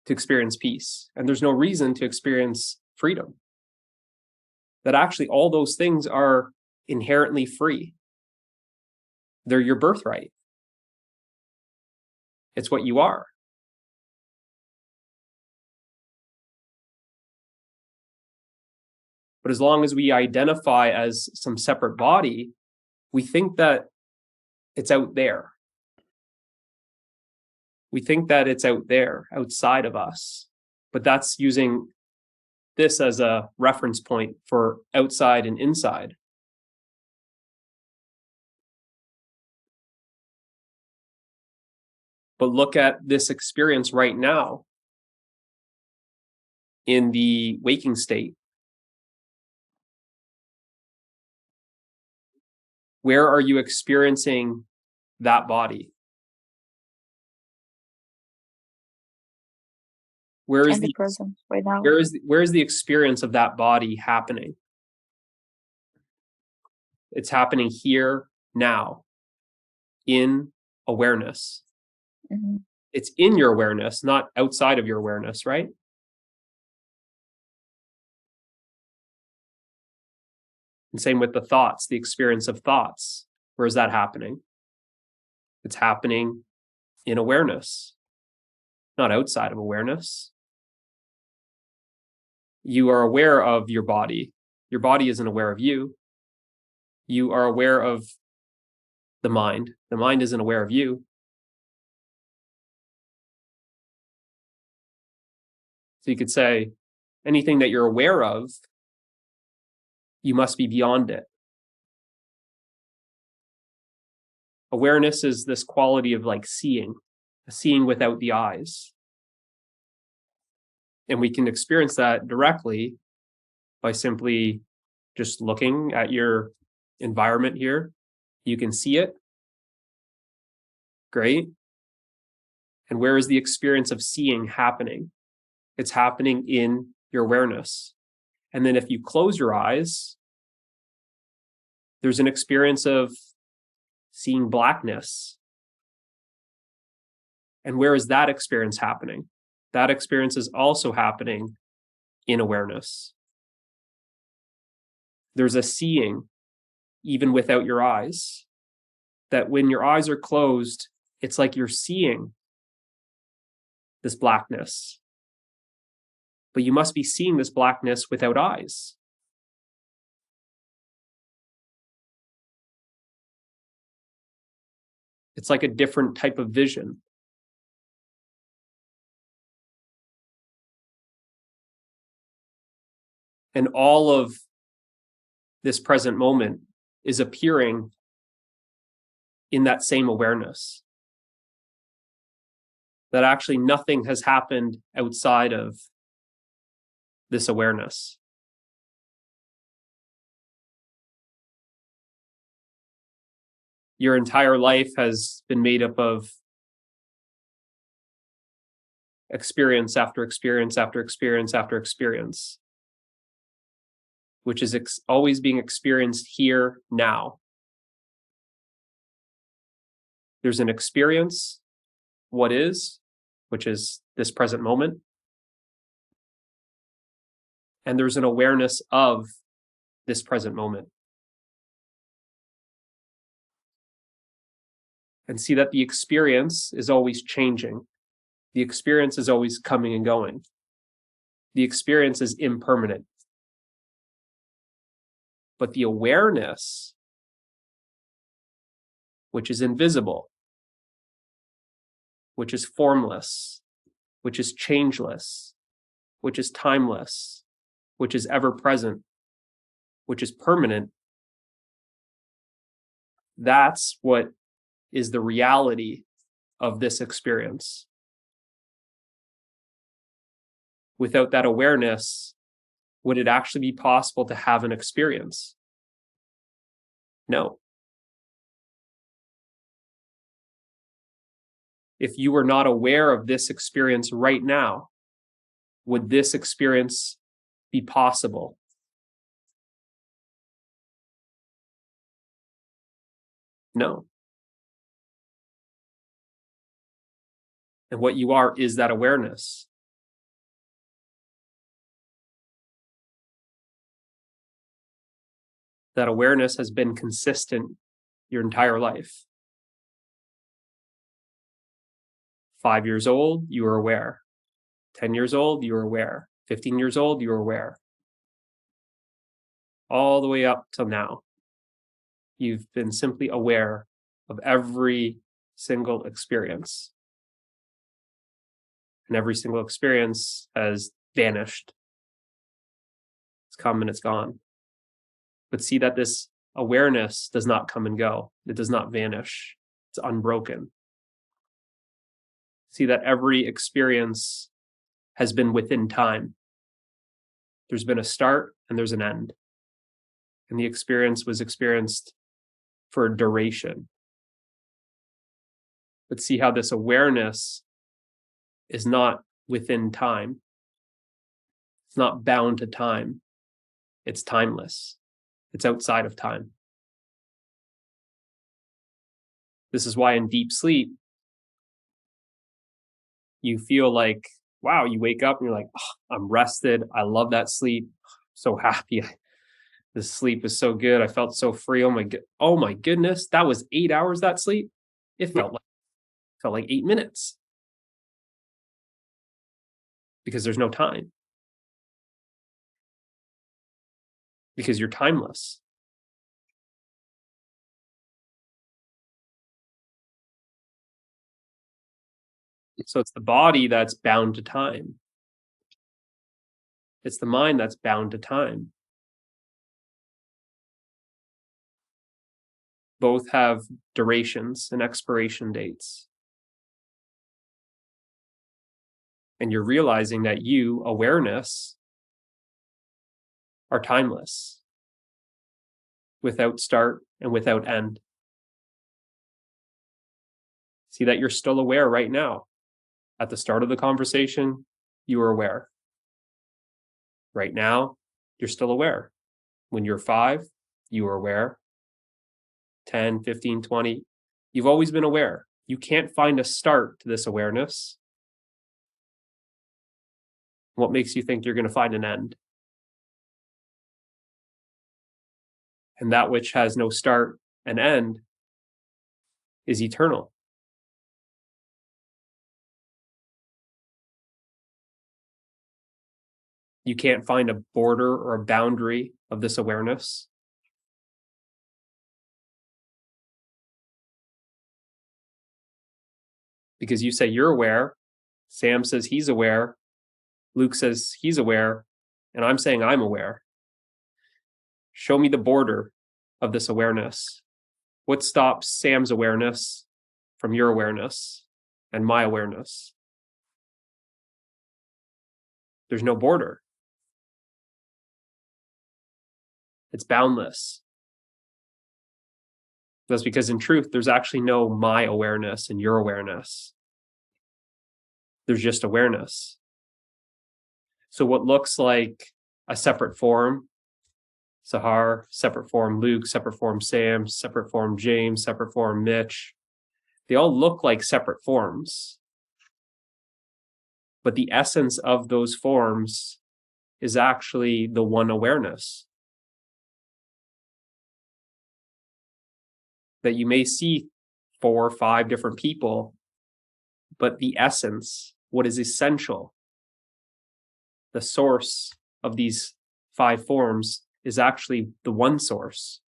to experience peace. And there's no reason to experience freedom. That actually all those things are inherently free. They're your birthright. It's what you are. But as long as we identify as some separate body, we think that it's out there. We think that it's out there, outside of us. But that's using this as a reference point for outside and inside. But look at this experience right now in the waking state. Where are you experiencing that body? Where is the present right now? Where is the experience of that body happening? It's happening here now, in awareness. Mm-hmm. It's in your awareness, not outside of your awareness, right? And same with the thoughts, the experience of thoughts. Where is that happening? It's happening in awareness, not outside of awareness. You are aware of your body. Your body isn't aware of you. You are aware of the mind. The mind isn't aware of you. So you could say anything that you're aware of, you must be beyond it. Awareness is this quality of like seeing without the eyes. And we can experience that directly by simply just looking at your environment here. You can see it. Great. And where is the experience of seeing happening? It's happening in your awareness. And then if you close your eyes, there's an experience of seeing blackness. And where is that experience happening? That experience is also happening in awareness. There's a seeing, even without your eyes, that when your eyes are closed, it's like you're seeing this blackness. But you must be seeing this blackness without eyes. It's like a different type of vision. And all of this present moment is appearing in that same awareness. That actually nothing has happened outside of this awareness. Your entire life has been made up of experience after experience after experience after experience, which is always being experienced here now. There's an experience, what is, which is this present moment. And there's an awareness of this present moment. And see that the experience is always changing. The experience is always coming and going. The experience is impermanent. But the awareness, which is invisible, which is formless, which is changeless, which is timeless, which is ever present, which is permanent, that's what is the reality of this experience. without that awareness, would it actually be possible to have an experience? No. If you were not aware of this experience right now, would this experience be possible? No. And what you are is that awareness. That awareness has been consistent your entire life. 5 years old, you were aware. 10 years old, you were aware. 15 years old, you were aware. All the way up till now, you've been simply aware of every single experience. And every single experience has vanished. It's come and it's gone. But see that this awareness does not come and go. It does not vanish. It's unbroken. See that every experience has been within time. There's been a start and there's an end. And the experience was experienced for a duration. But see how this awareness is not within time. It's not bound to time. It's timeless. It's outside of time. This is why in deep sleep, you feel like, wow, you wake up and you're like, oh, I'm rested. I love that sleep. So happy. This sleep is so good. I felt so free. Oh my goodness. That was 8 hours, that sleep. It felt like 8 minutes. Because there's no time. Because you're timeless. So it's the body that's bound to time. It's the mind that's bound to time. Both have durations and expiration dates. And you're realizing that you, awareness, are timeless, without start and without end. See that you're still aware right now. At the start of the conversation, you were aware. Right now, you're still aware. When you're 5, you were aware. 10, 15, 20, you've always been aware. You can't find a start to this awareness. What makes you think you're going to find an end? And that which has no start and end is eternal. You can't find a border or a boundary of this awareness. Because you say you're aware, Sam says he's aware, Luke says he's aware, and I'm saying I'm aware. Show me the border of this awareness. What stops Sam's awareness from your awareness and my awareness? There's no border. It's boundless. That's because in truth, there's actually no my awareness and your awareness. There's just awareness. So what looks like a separate form, Sahar, separate form Luke, separate form Sam, separate form James, separate form Mitch, they all look like separate forms. But the essence of those forms is actually the one awareness. That you may see 4 or 5 different people, but the essence, what is essential, the source of these 5 forms is actually the one source.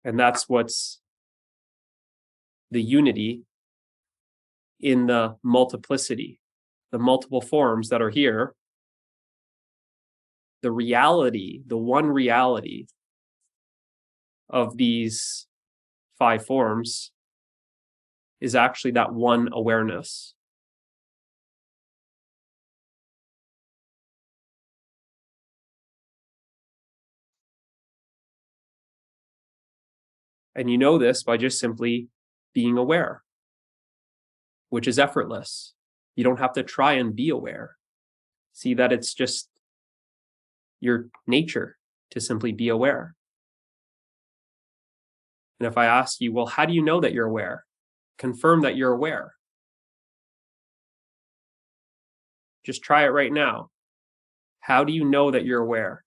And that's what's the unity in the multiplicity, the multiple forms that are here. The reality, the one reality of these 5 forms is actually that one awareness. And you know this by just simply being aware, which is effortless. You don't have to try and be aware. See that it's just your nature to simply be aware. And if I ask you, well, how do you know that you're aware? Confirm that you're aware. Just try it right now. How do you know that you're aware?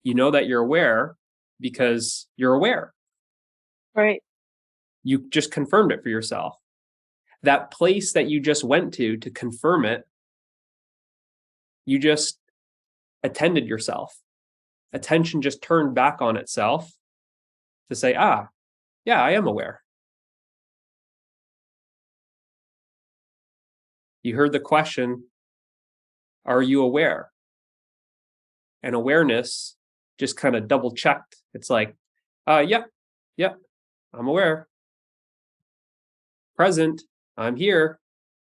You know that you're aware because you're aware. Right. You just confirmed it for yourself. That place that you just went to confirm it, you just attended yourself. Attention just turned back on itself to say, yeah, I am aware. You heard the question, are you aware? And awareness just kind of double checked. It's like, yeah, I'm aware. Present, I'm here,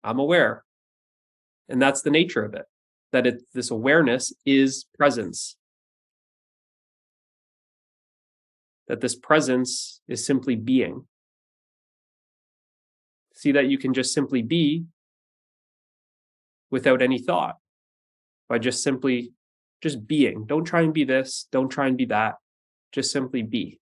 I'm aware. And that's the nature of it, that this awareness is presence. That this presence is simply being. See that you can just simply be without any thought, by just simply just being. Don't try and be this, don't try and be that, just simply be.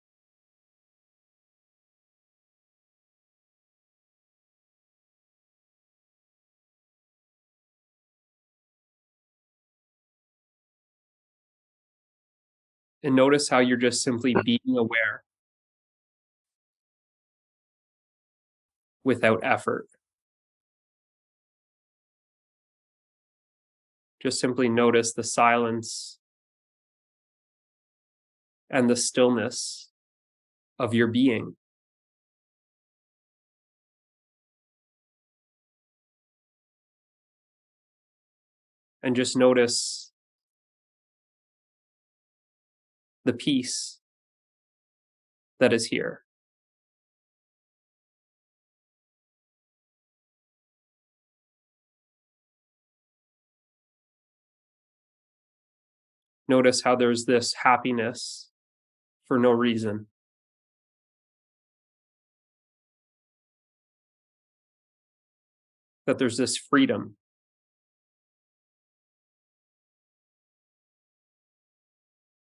And notice how you're just simply being aware without effort. Just simply notice the silence and the stillness of your being. And just notice the peace that is here. Notice how there's this happiness for no reason. That there's this freedom.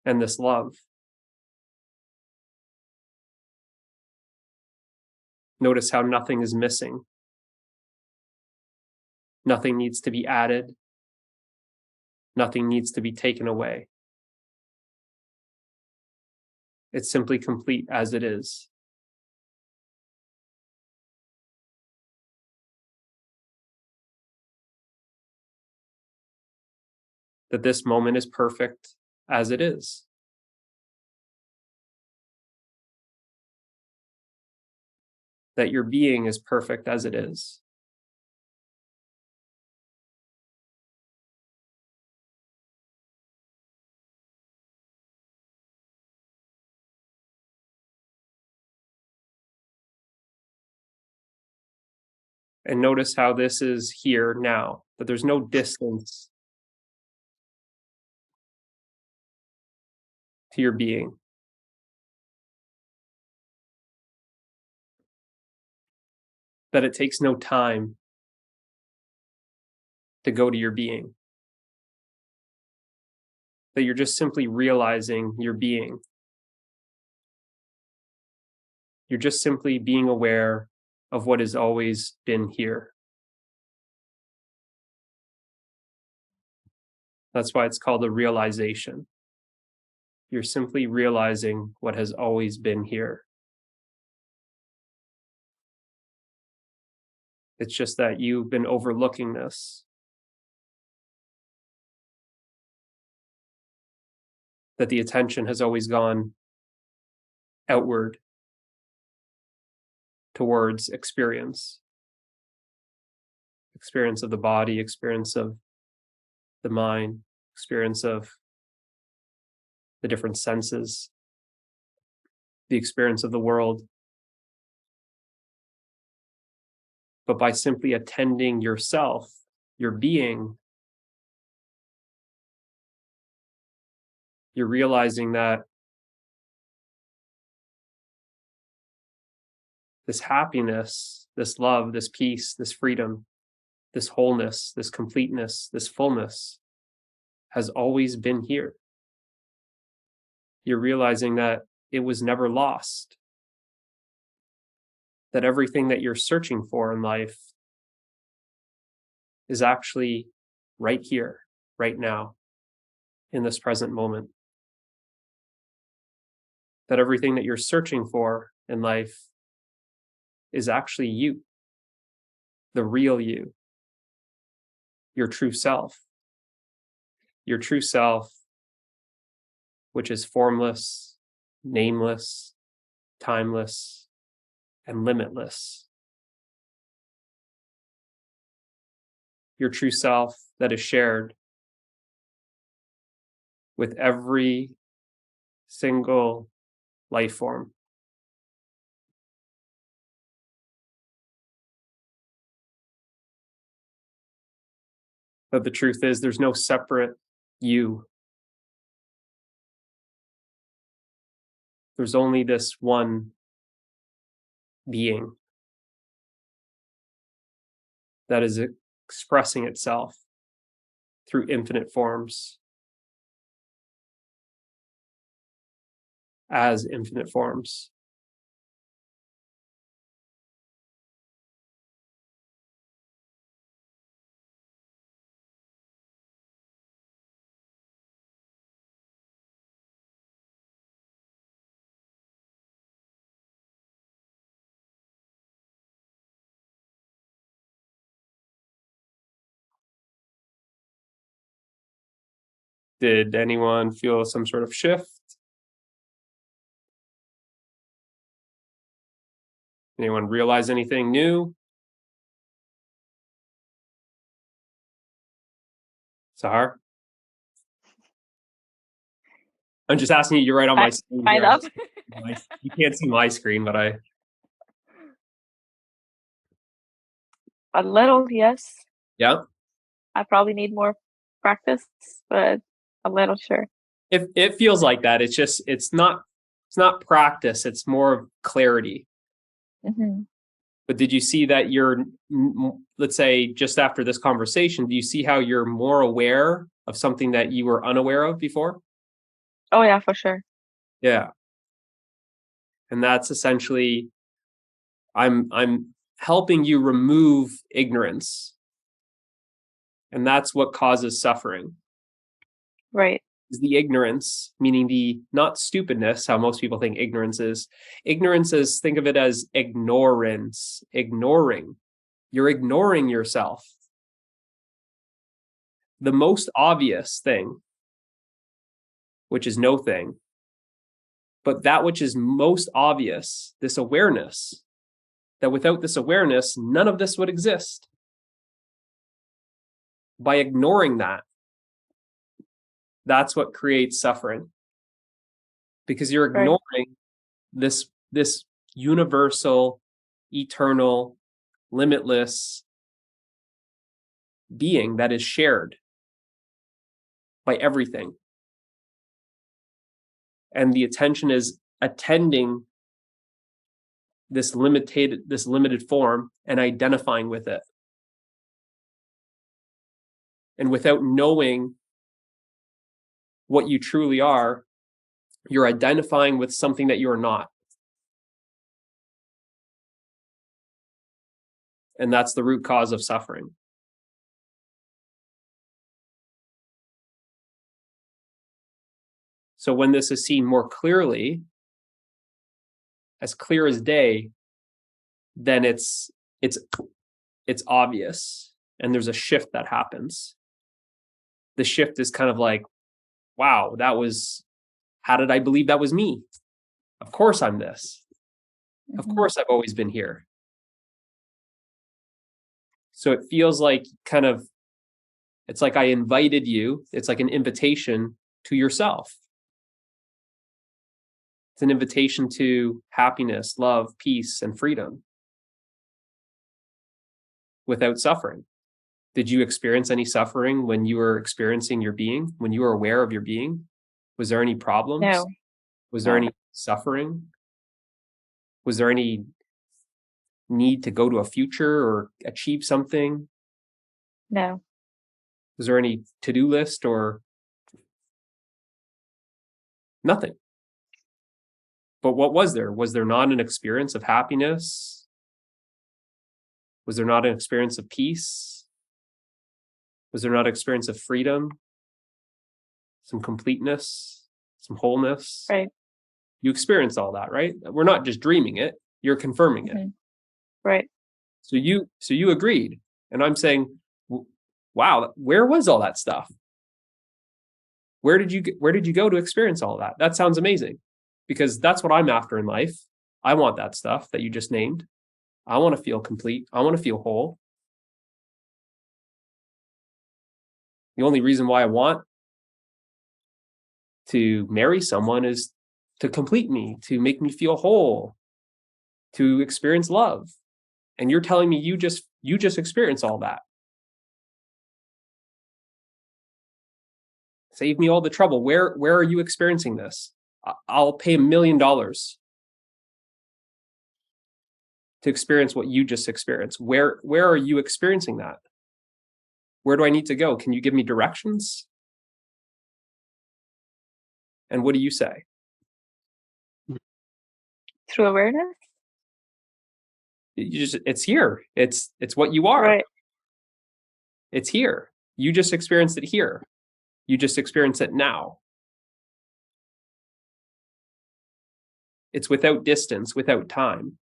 And this love. Notice how nothing is missing. Nothing needs to be added. Nothing needs to be taken away. It's simply complete as it is. That this moment is perfect as it is. That your being is perfect as it is. And notice how this is here now, that there's no distance to your being. That it takes no time to go to your being. That you're just simply realizing your being. You're just simply being aware of what has always been here. That's why it's called a realization. You're simply realizing what has always been here. It's just that you've been overlooking this. That the attention has always gone outward towards experience. Experience of the body, experience of the mind, experience of the different senses. the experience of the world, but by simply attending yourself, your being, you're realizing that this happiness, this love, this peace, this freedom, this wholeness, this completeness, this fullness has always been here. You're realizing that it was never lost, that everything that you're searching for in life is actually right here, right now, in this present moment. That everything that you're searching for in life is actually you, the real you, your true self. Your true self, which is formless, nameless, timeless, and limitless. Your true self that is shared with every single life form. But the truth is, there's no separate you. There's only this one being that is expressing itself through infinite forms, as infinite forms. Did anyone feel some sort of shift? Anyone realize anything new? Sahar? I'm just asking you, you're right on my screen Kind here. of. You can't see my screen, but I... A little, yes. Yeah? I probably need more practice, but a little, sure. It feels like that. It's just, it's not practice. It's more of clarity. Mm-hmm. But did you see that you're, let's say, just after this conversation, do you see how you're more aware of something that you were unaware of before? Oh, yeah, for sure. Yeah. And that's essentially, I'm helping you remove ignorance. And that's what causes suffering. Right. Is the ignorance, meaning the not stupidness, how most people think ignorance is. Ignorance is, think of it as ignorance, ignoring. You're ignoring yourself. The most obvious thing, which is no thing, but that which is most obvious, this awareness, that without this awareness, none of this would exist. By ignoring that, that's what creates suffering. Because you're ignoring this universal, eternal, limitless being that is shared by everything. And the attention is attending this limited form and identifying with it. And without knowing what you truly are, you're identifying with something that you're not. And that's the root cause of suffering. So when this is seen more clearly, as clear as day, then it's obvious, and there's a shift that happens. The shift is kind of like, wow, how did I believe that was me? Of course I'm this. Mm-hmm. Of course I've always been here. So it feels like it's like I invited you. It's like an invitation to yourself. It's an invitation to happiness, love, peace, and freedom without suffering. Did you experience any suffering when you were experiencing your being, when you were aware of your being? Was there any problems? No. Was there No. any suffering? Was there any need to go to a future or achieve something? No. Was there any to-do list or nothing? But what was there? Was there not an experience of happiness? Was there not an experience of peace? Was there not an experience of freedom? Some completeness, some wholeness? Right. You experience all that, right? We're not just dreaming it, you're confirming it. Right. So you agreed. And I'm saying, wow, where was all that stuff? Where did you go to experience all that? That sounds amazing, because that's what I'm after in life. I want that stuff that you just named. I want to feel complete. I want to feel whole. The only reason why I want to marry someone is to complete me, to make me feel whole, to experience love. And you're telling me you just experience all that. Save me all the trouble. Where are you experiencing this? I'll pay $1 million to experience what you just experienced. Where are you experiencing that? Where do I need to go? Can you give me directions? And what do you say? Through awareness? It's here. It's what you are. Right. It's here. You just experienced it here. You just experience it now. It's without distance, without time.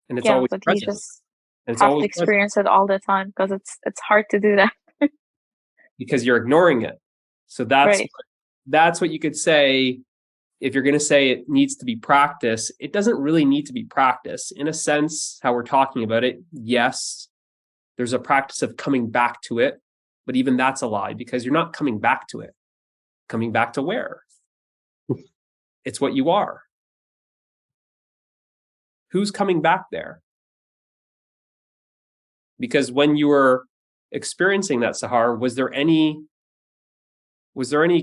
And it's always but present. you just and it's have to always experience it all the time, because it's hard to do that. because you're ignoring it. So that's what you could say. If you're going to say it needs to be practice, it doesn't really need to be practice. In a sense, how we're talking about it, yes, there's a practice of coming back to it, but even that's a lie, because you're not coming back to it. Coming back to where? It's what you are. Who's coming back there? Because when you were experiencing that Sahar, was there any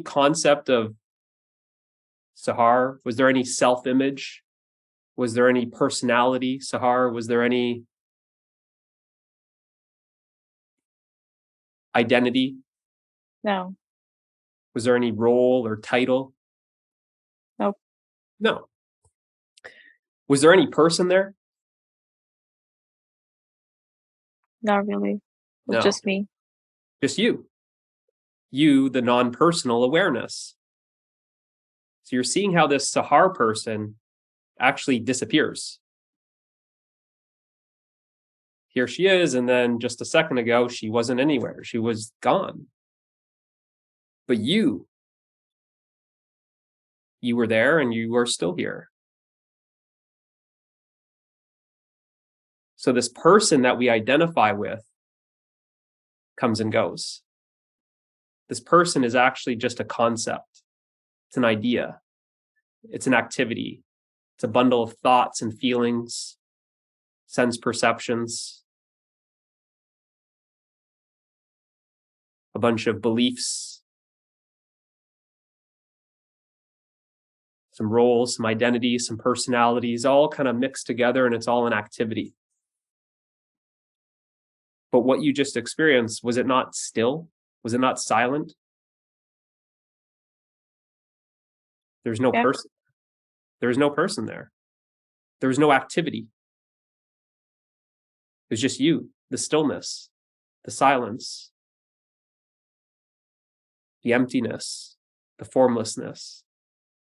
concept of Sahar? Was there any self-image? Was there any personality, Sahar? Was there any identity? No. Was there any role or title? Nope. No. Was there any person there? Not really. It was No. just me. Just you. You, the non-personal awareness. So you're seeing how this Sahar person actually disappears. Here she is, and then just a second ago, she wasn't anywhere. She was gone. But you were there, and you are still here. So this person that we identify with comes and goes. This person is actually just a concept. It's an idea. It's an activity. It's a bundle of thoughts and feelings, sense perceptions, a bunch of beliefs, some roles, some identities, some personalities, all kind of mixed together, and it's all an activity. But what you just experienced, was it not still? Was it not silent? There's no person. There's no person there. There was no activity. It was just you, the stillness, the silence, the emptiness, the formlessness,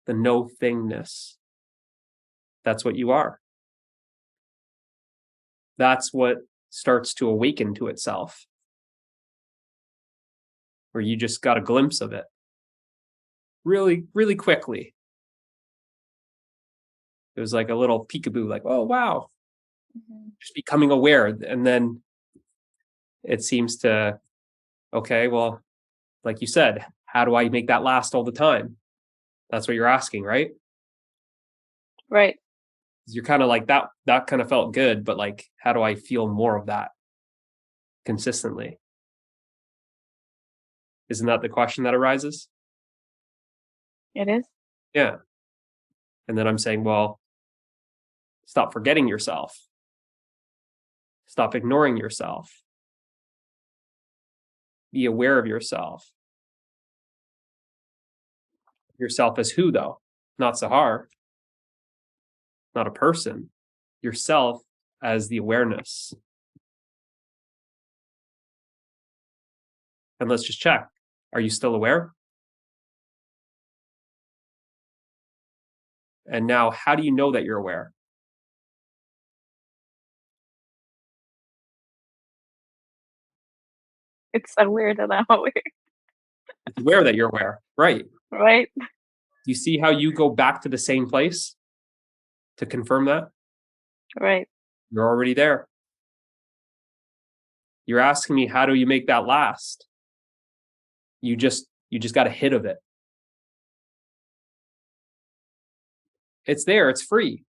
the no thingness. That's what you are. That's what starts to awaken to itself, where you just got a glimpse of it really, really quickly. It was like a little peekaboo, like, oh, wow. Just becoming aware. And then it seems to, okay, well, like you said, how do I make that last all the time? That's what you're asking, right? Right. You're kind of like that kind of felt good, but like, how do I feel more of that consistently? Isn't that the question that arises? It is. Yeah. And then I'm saying, well, stop forgetting yourself. Stop ignoring yourself. Be aware of yourself. Yourself as who, though? Not Sahar. Not a person. Yourself as the awareness. And let's just check. Are you still aware? And now, how do you know that you're aware? It's aware that I'm aware. It's aware that you're aware, right? Right. Do you see how you go back to the same place to confirm that? Right. You're already there. You're asking me, how do you make that last? You just got a hit of it. It's there. It's free.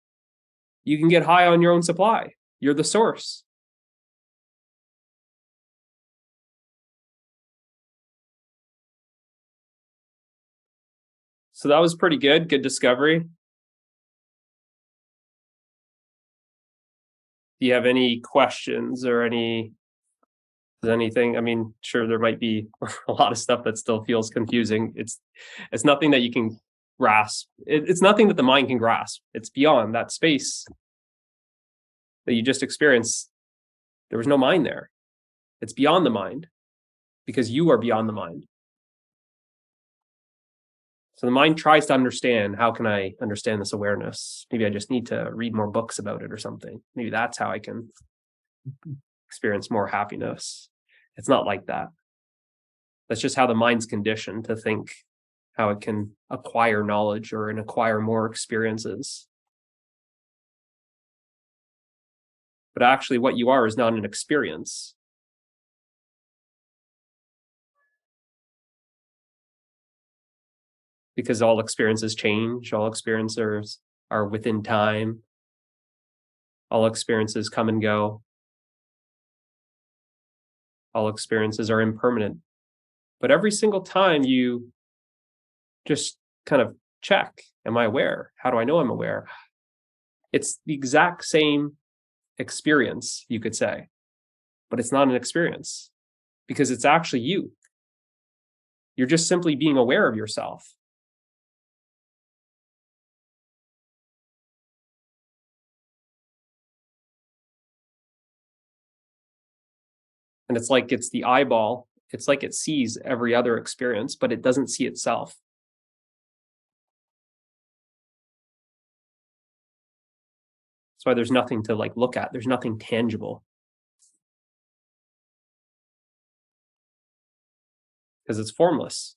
You can get high on your own supply. You're the source. So that was pretty good. Good discovery. Do you have any questions or anything? I mean, sure, there might be a lot of stuff that still feels confusing. It's nothing that you can grasp. It's nothing that the mind can grasp. It's beyond that space that you just experienced. There was no mind there. It's beyond the mind because you are beyond the mind. So the mind tries to understand, how can I understand this awareness? Maybe I just need to read more books about it or something. Maybe that's how I can experience more happiness. It's not like that. That's just how the mind's conditioned to think, how it can acquire knowledge or acquire more experiences. But actually what you are is not an experience. Because all experiences change, all experiences are within time, all experiences come and go, all experiences are impermanent. But every single time you just kind of check, am I aware? How do I know I'm aware? It's the exact same experience, you could say, but it's not an experience because it's actually you. You're just simply being aware of yourself. And it's like it's the eyeball. It's like it sees every other experience, but it doesn't see itself. That's why there's nothing to like look at. There's nothing tangible. Because it's formless.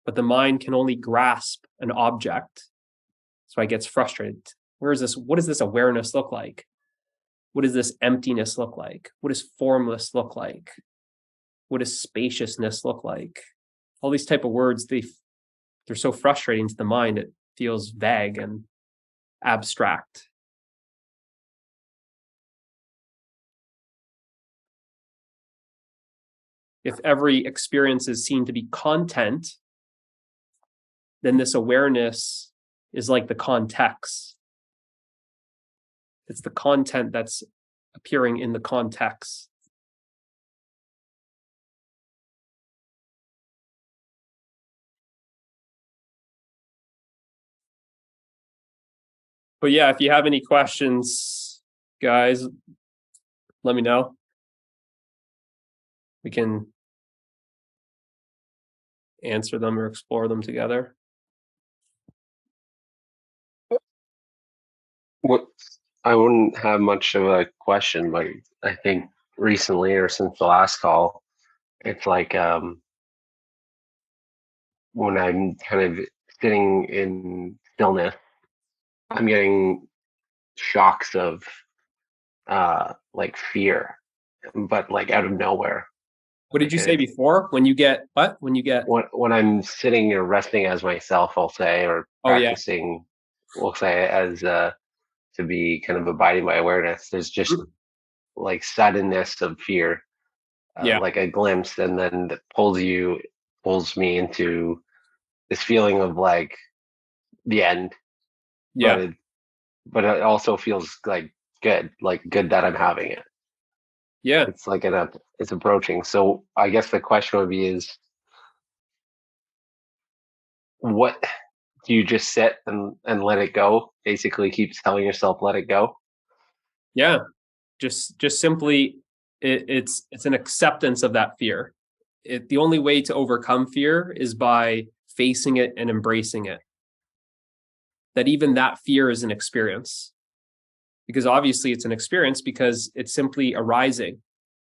But the mind can only grasp an object. That's why it gets frustrated. Where is this? What does this awareness look like? What does this emptiness look like? What does formless look like? What does spaciousness look like? All these type of words, they're so frustrating to the mind. It feels vague and abstract. If every experience is seen to be content, then this awareness is like the context. It's the content that's appearing in the context. But yeah, if you have any questions, guys, let me know. We can answer them or explore them together. What I wouldn't have much of a question, but I think recently or since the last call, it's like when I'm kind of sitting in stillness, I'm getting shocks of like fear, but like out of nowhere. What did you say before? When you get what? When you get when I'm sitting or resting as myself, I'll say, or practicing, we'll say, as to be kind of abiding by awareness. There's just like suddenness of fear, like a glimpse, and then that pulls me into this feeling of like the end. Yeah. But it also feels like good that I'm having it. Yeah. It's like it's approaching. So I guess the question would be is, what do you just sit and let it go? Basically keeps telling yourself, let it go. Yeah. Just simply it's an acceptance of that fear. The only way to overcome fear is by facing it and embracing it. That even that fear is an experience. Because obviously it's an experience because it's simply arising.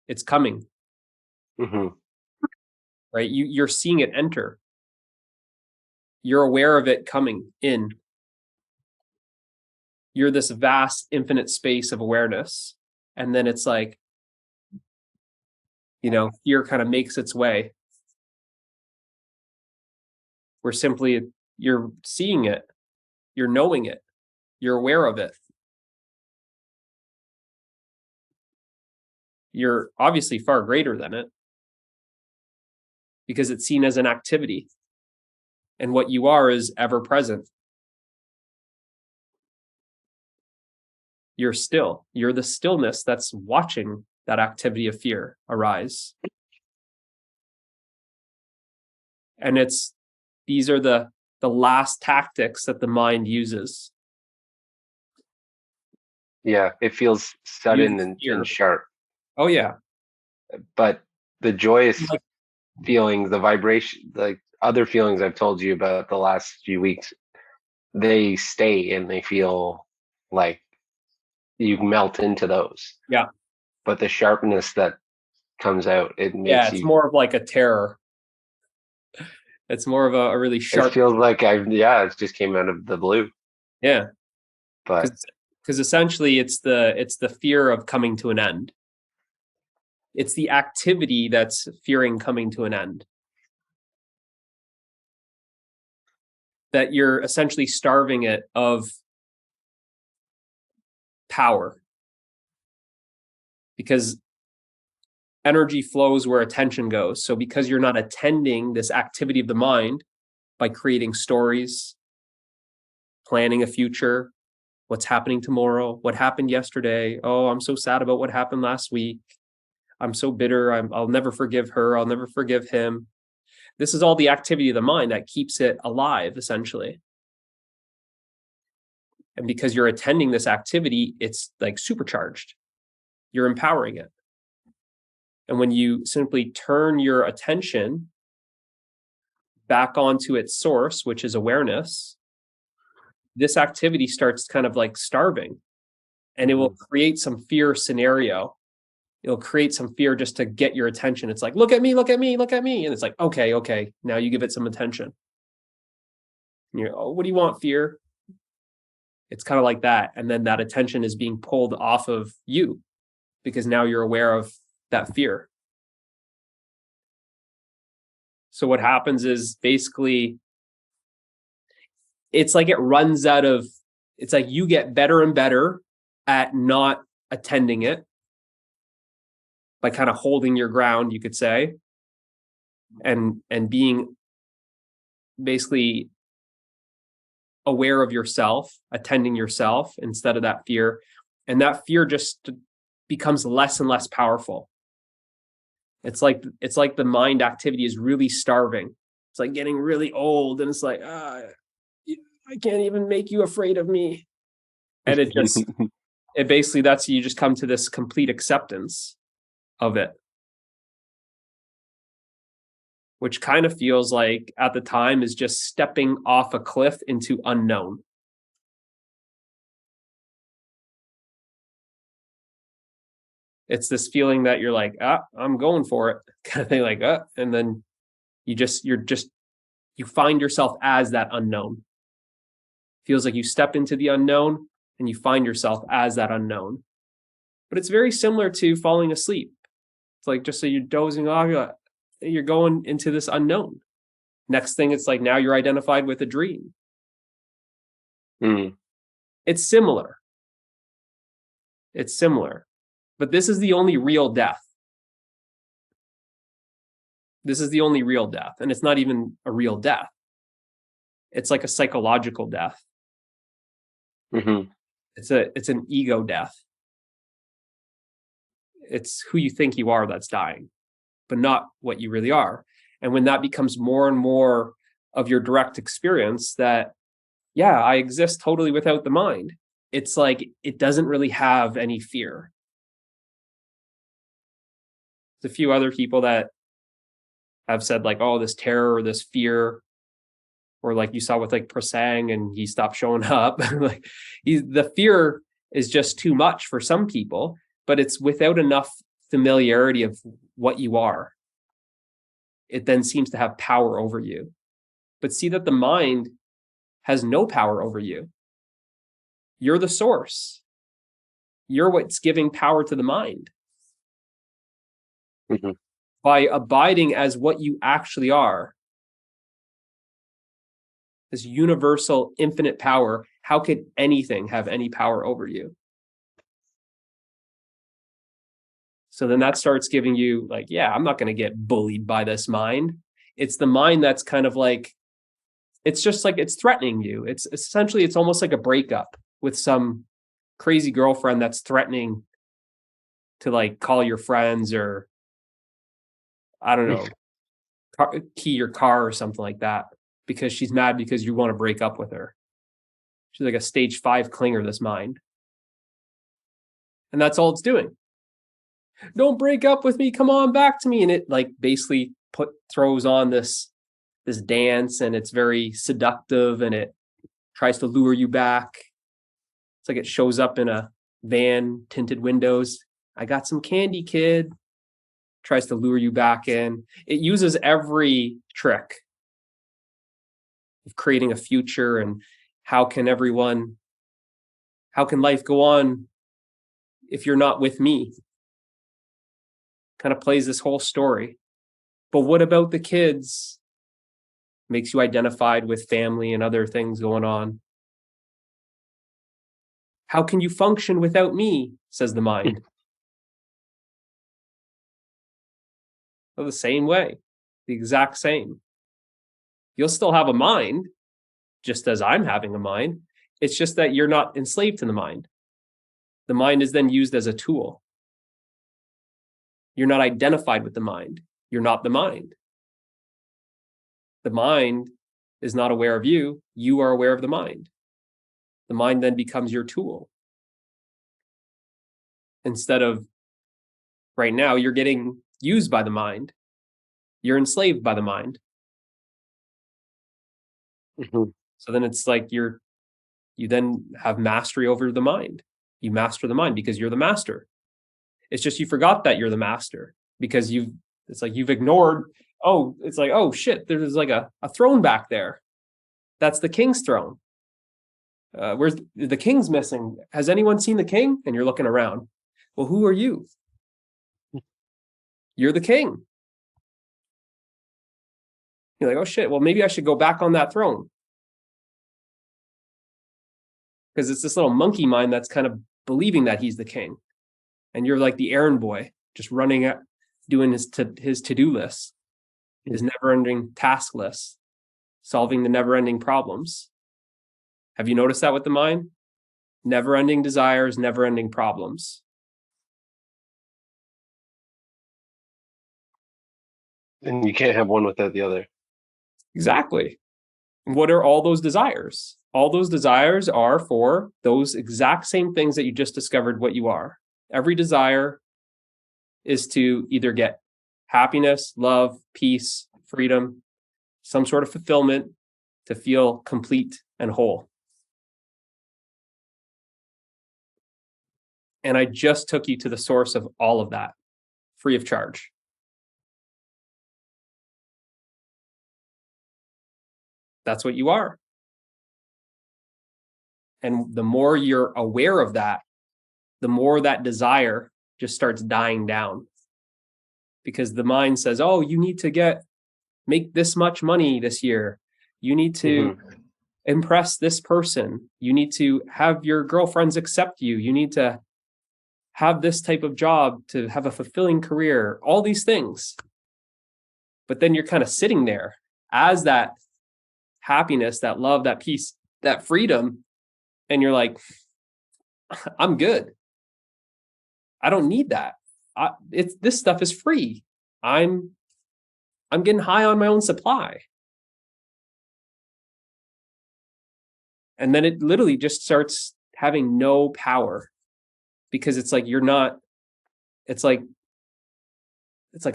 It's coming. Mm-hmm. Right? You're seeing it enter. You're aware of it coming in. You're this vast, infinite space of awareness. And then it's like, fear kind of makes its way. Where simply you're seeing it, you're knowing it, you're aware of it. You're obviously far greater than it because it's seen as an activity. And what you are is ever present. You're still. You're the stillness that's watching that activity of fear arise. And these are the last tactics that the mind uses. Yeah, it feels sudden and sharp. Oh yeah. But the joyous feelings, the vibration, like other feelings I've told you about the last few weeks, they stay and they feel like you melt into those. Yeah. But the sharpness that comes out, it makes it's more of like a terror. It's more of a really sharp. It feels like it just came out of the blue. Yeah. But because essentially it's the fear of coming to an end. It's the activity that's fearing coming to an end. That you're essentially starving it of power. Because energy flows where attention goes. So because you're not attending this activity of the mind by creating stories, planning a future, what's happening tomorrow, what happened yesterday, oh, I'm so sad about what happened last week, I'm so bitter, I'll never forgive her, I'll never forgive him. This is all the activity of the mind that keeps it alive, essentially. And because you're attending this activity, it's like supercharged. You're empowering it. And when you simply turn your attention back onto its source, which is awareness, this activity starts kind of like starving. And it will create some fear scenario. It'll create some fear just to get your attention. It's like, look at me, look at me, look at me. And it's like, okay. Now you give it some attention. And you're, oh, what do you want, fear? It's kind of like that. And then that attention is being pulled off of you because now you're aware of that fear. So what happens is basically, it's like it runs out of, it's like you get better and better at not attending it by kind of holding your ground, you could say, and being basically aware of yourself, attending yourself instead of that fear. And that fear just becomes less and less powerful. It's like the mind activity is really starving. It's like getting really old, and it's like, I can't even make you afraid of me. And it basically, you just come to this complete acceptance of it, which kind of feels like at the time is just stepping off a cliff into unknown. It's this feeling that you're like, I'm going for it, kind of thing, like, and then you find yourself as that unknown. Feels like you step into the unknown and you find yourself as that unknown. But it's very similar to falling asleep. It's like, just so you're dozing off, you're going into this unknown. Next thing, it's like now you're identified with a dream. It's similar. It's similar. But this is the only real death. This is the only real death. And it's not even a real death. It's like a psychological death. It's an ego death. It's who you think you are that's dying, but not what you really are. And when that becomes more and more of your direct experience, that, yeah, I exist totally without the mind, it's like it doesn't really have any fear. There's a few other people that have said like, oh, this terror or this fear, or like you saw with like Prasang and he stopped showing up. Like the fear is just too much for some people, but it's without enough familiarity of what you are. It then seems to have power over you. But see that the mind has no power over you. You're the source. You're what's giving power to the mind. By abiding as what you actually are, this universal infinite power, how could anything have any power over you? So then that starts giving you like, yeah, I'm not going to get bullied by this mind. It's the mind that's kind of like, it's just like it's threatening you. It's essentially, it's almost like a breakup with some crazy girlfriend that's threatening to like call your friends or, I don't know, key your car or something like that because she's mad because you want to break up with her. She's like a stage 5 clinger, this mind. And that's all it's doing. Don't break up with me. Come on back to me. And it like basically throws on this dance, and it's very seductive, and it tries to lure you back. It's like it shows up in a van, tinted windows. I got some candy, kid. Tries to lure you back in. It uses every trick of creating a future and how can life go on if you're not with me? Kind of plays this whole story. But what about the kids? Makes you identified with family and other things going on. How can you function without me? Says the mind. So the same way, the exact same. You'll still have a mind, just as I'm having a mind. It's just that you're not enslaved to the mind. The mind is then used as a tool. You're not identified with the mind. You're not the mind. The mind is not aware of you. You are aware of the mind. The mind then becomes your tool. Instead of right now, you're getting used by the mind. You're enslaved by the mind. So then it's like you then have mastery over the mind. You master the mind because you're the master. It's just you forgot that you're the master because it's like you've ignored, it's like, oh shit, there's like a throne back there. That's the king's throne. Where's the king's missing? Has anyone seen the king? And you're looking around. Well, who are you? You're the king. You're like, oh shit, well, maybe I should go back on that throne. Because it's this little monkey mind that's kind of believing that he's the king. And you're like the errand boy, just running at doing his to-do list, his never-ending task list, solving the never-ending problems. Have you noticed that with the mind? Never-ending desires, never-ending problems. And you can't have one without the other. Exactly. What are all those desires? All those desires are for those exact same things that you just discovered what you are. Every desire is to either get happiness, love, peace, freedom, some sort of fulfillment, to feel complete and whole. And I just took you to the source of all of that, free of charge. That's what you are. And the more you're aware of that, the more that desire just starts dying down. because the mind says, oh, you need to make this much money this year. You need to impress this person. You need to have your girlfriends accept you. You need to have this type of job to have a fulfilling career, all these things. But then you're kind of sitting there as that happiness, that love, that peace, that freedom. And you're like, I'm good. I don't need that. This stuff is free. I'm getting high on my own supply. And then it literally just starts having no power, because it's like it's like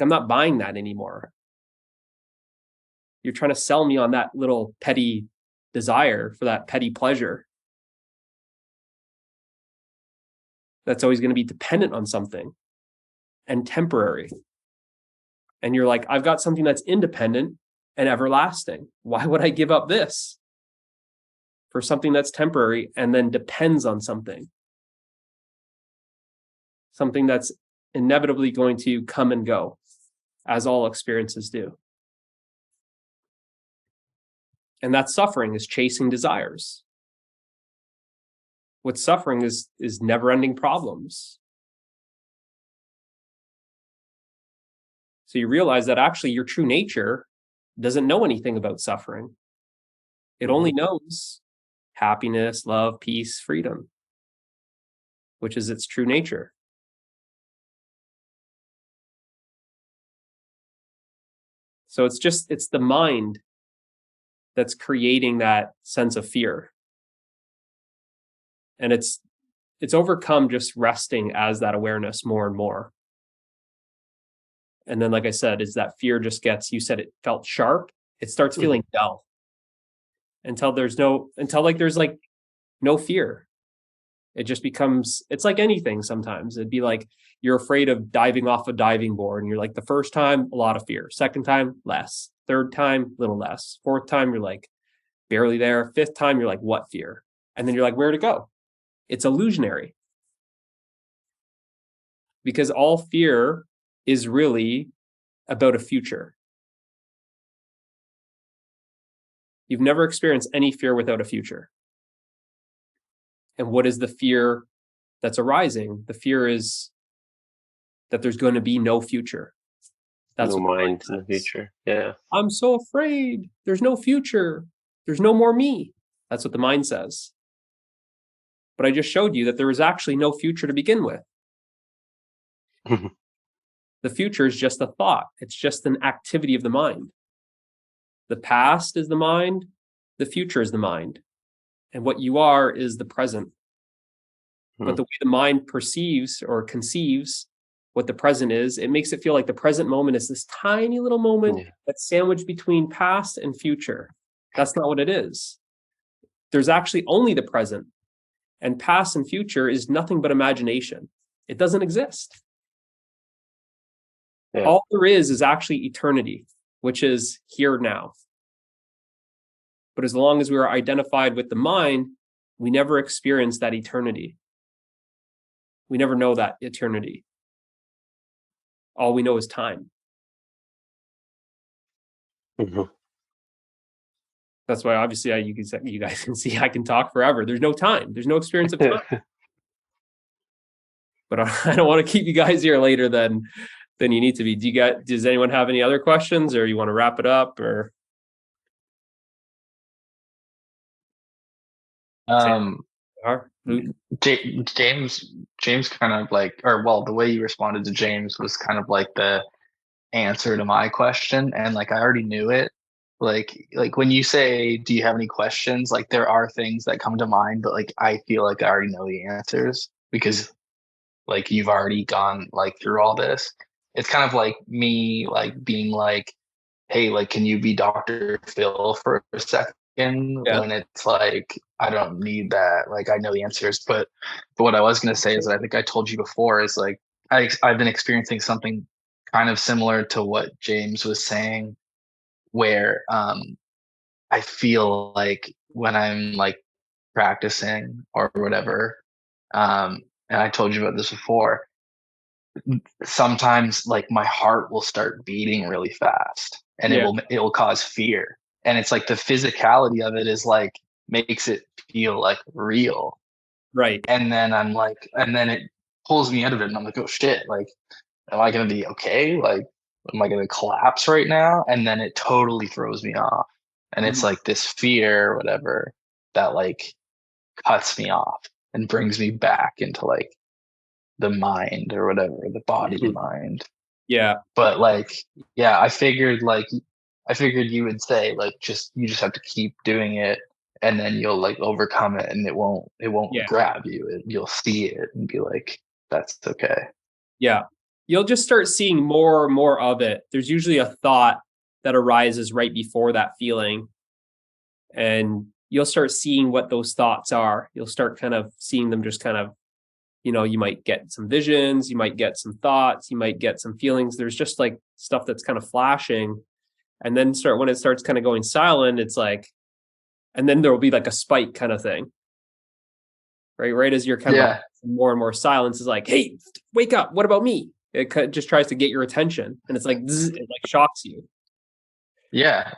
I'm not buying that anymore. You're trying to sell me on that little petty desire for that petty pleasure that's always going to be dependent on something and temporary. And you're like, I've got something that's independent and everlasting. Why would I give up this for something that's temporary and then depends on something that's inevitably going to come and go, as all experiences do? And that suffering is chasing desires. What suffering is never-ending problems. So you realize that actually your true nature doesn't know anything about suffering. It only knows happiness, love, peace, freedom, which is its true nature. So it's the mind that's creating that sense of fear. And it's overcome just resting as that awareness more and more. And then, like I said, is that fear just gets, you said it felt sharp, it starts feeling dull until there's no fear. It just becomes, it's like anything sometimes. It'd be like you're afraid of diving off a diving board, and you're like, the first time, a lot of fear. Second time, less. Third time, little less. Fourth time, you're like barely there. Fifth time, you're like, what fear? And then you're like, where to go? It's illusionary. Because all fear is really about a future. You've never experienced any fear without a future. And what is the fear that's arising? The fear is that there's going to be no future. That's no mind in the future. Yeah. I'm so afraid. There's no future. There's no more me. That's what the mind says. But I just showed you that there is actually no future to begin with. The future is just a thought. It's just an activity of the mind. The past is the mind. The future is the mind. And what you are is the present. But the way the mind perceives or conceives what the present is, it makes it feel like the present moment is this tiny little moment that's sandwiched between past and future. That's not what it is. There's actually only the present. And past and future is nothing but imagination. It doesn't exist. Yeah. All there is actually eternity, which is here now. But as long as we are identified with the mind, we never experience that eternity. We never know that eternity. All we know is time. That's why, obviously, you guys can see I can talk forever. There's no time. There's no experience of time. But I don't want to keep you guys here later than you need to be. Does anyone have any other questions, or you want to wrap it up, or? James kind of like, the way you responded to James was kind of like the answer to my question, and like I already knew it. Like when you say, do you have any questions, like there are things that come to mind, but like I feel like I already know the answers because like you've already gone like through all this. It's kind of like me like being like, hey, like can you be Dr. Phil for a second? When it's like I don't need that, like I know the answers. But what I was going to say is that I think I told you before is like I've been experiencing something kind of similar to what James was saying, where I feel like when I'm like practicing or whatever, and I told you about this before, sometimes like my heart will start beating really fast, and it will cause fear. And it's like the physicality of it is like makes it feel like real. Right. And then and then it pulls me out of it, and I'm like, oh shit, like, am I going to be okay? Like, am I going to collapse right now? And then it totally throws me off. And it's like this fear or whatever that like cuts me off and brings me back into like the mind or whatever, the body and mind. Yeah. But like, yeah, I figured you would say like, you just have to keep doing it, and then you'll like overcome it, and it won't grab you. You'll see it and be like, that's okay. Yeah. You'll just start seeing more and more of it. There's usually a thought that arises right before that feeling. And you'll start seeing what those thoughts are. You'll start kind of seeing them just kind of, you might get some visions, you might get some thoughts, you might get some feelings. There's just like stuff that's kind of flashing. And then when it starts kind of going silent, it's like, and then there will be like a spike kind of thing. Right as you're kind of more and more silence is like, hey, wake up. What about me? It just tries to get your attention, and it's like, zzz, it like shocks you. Yeah.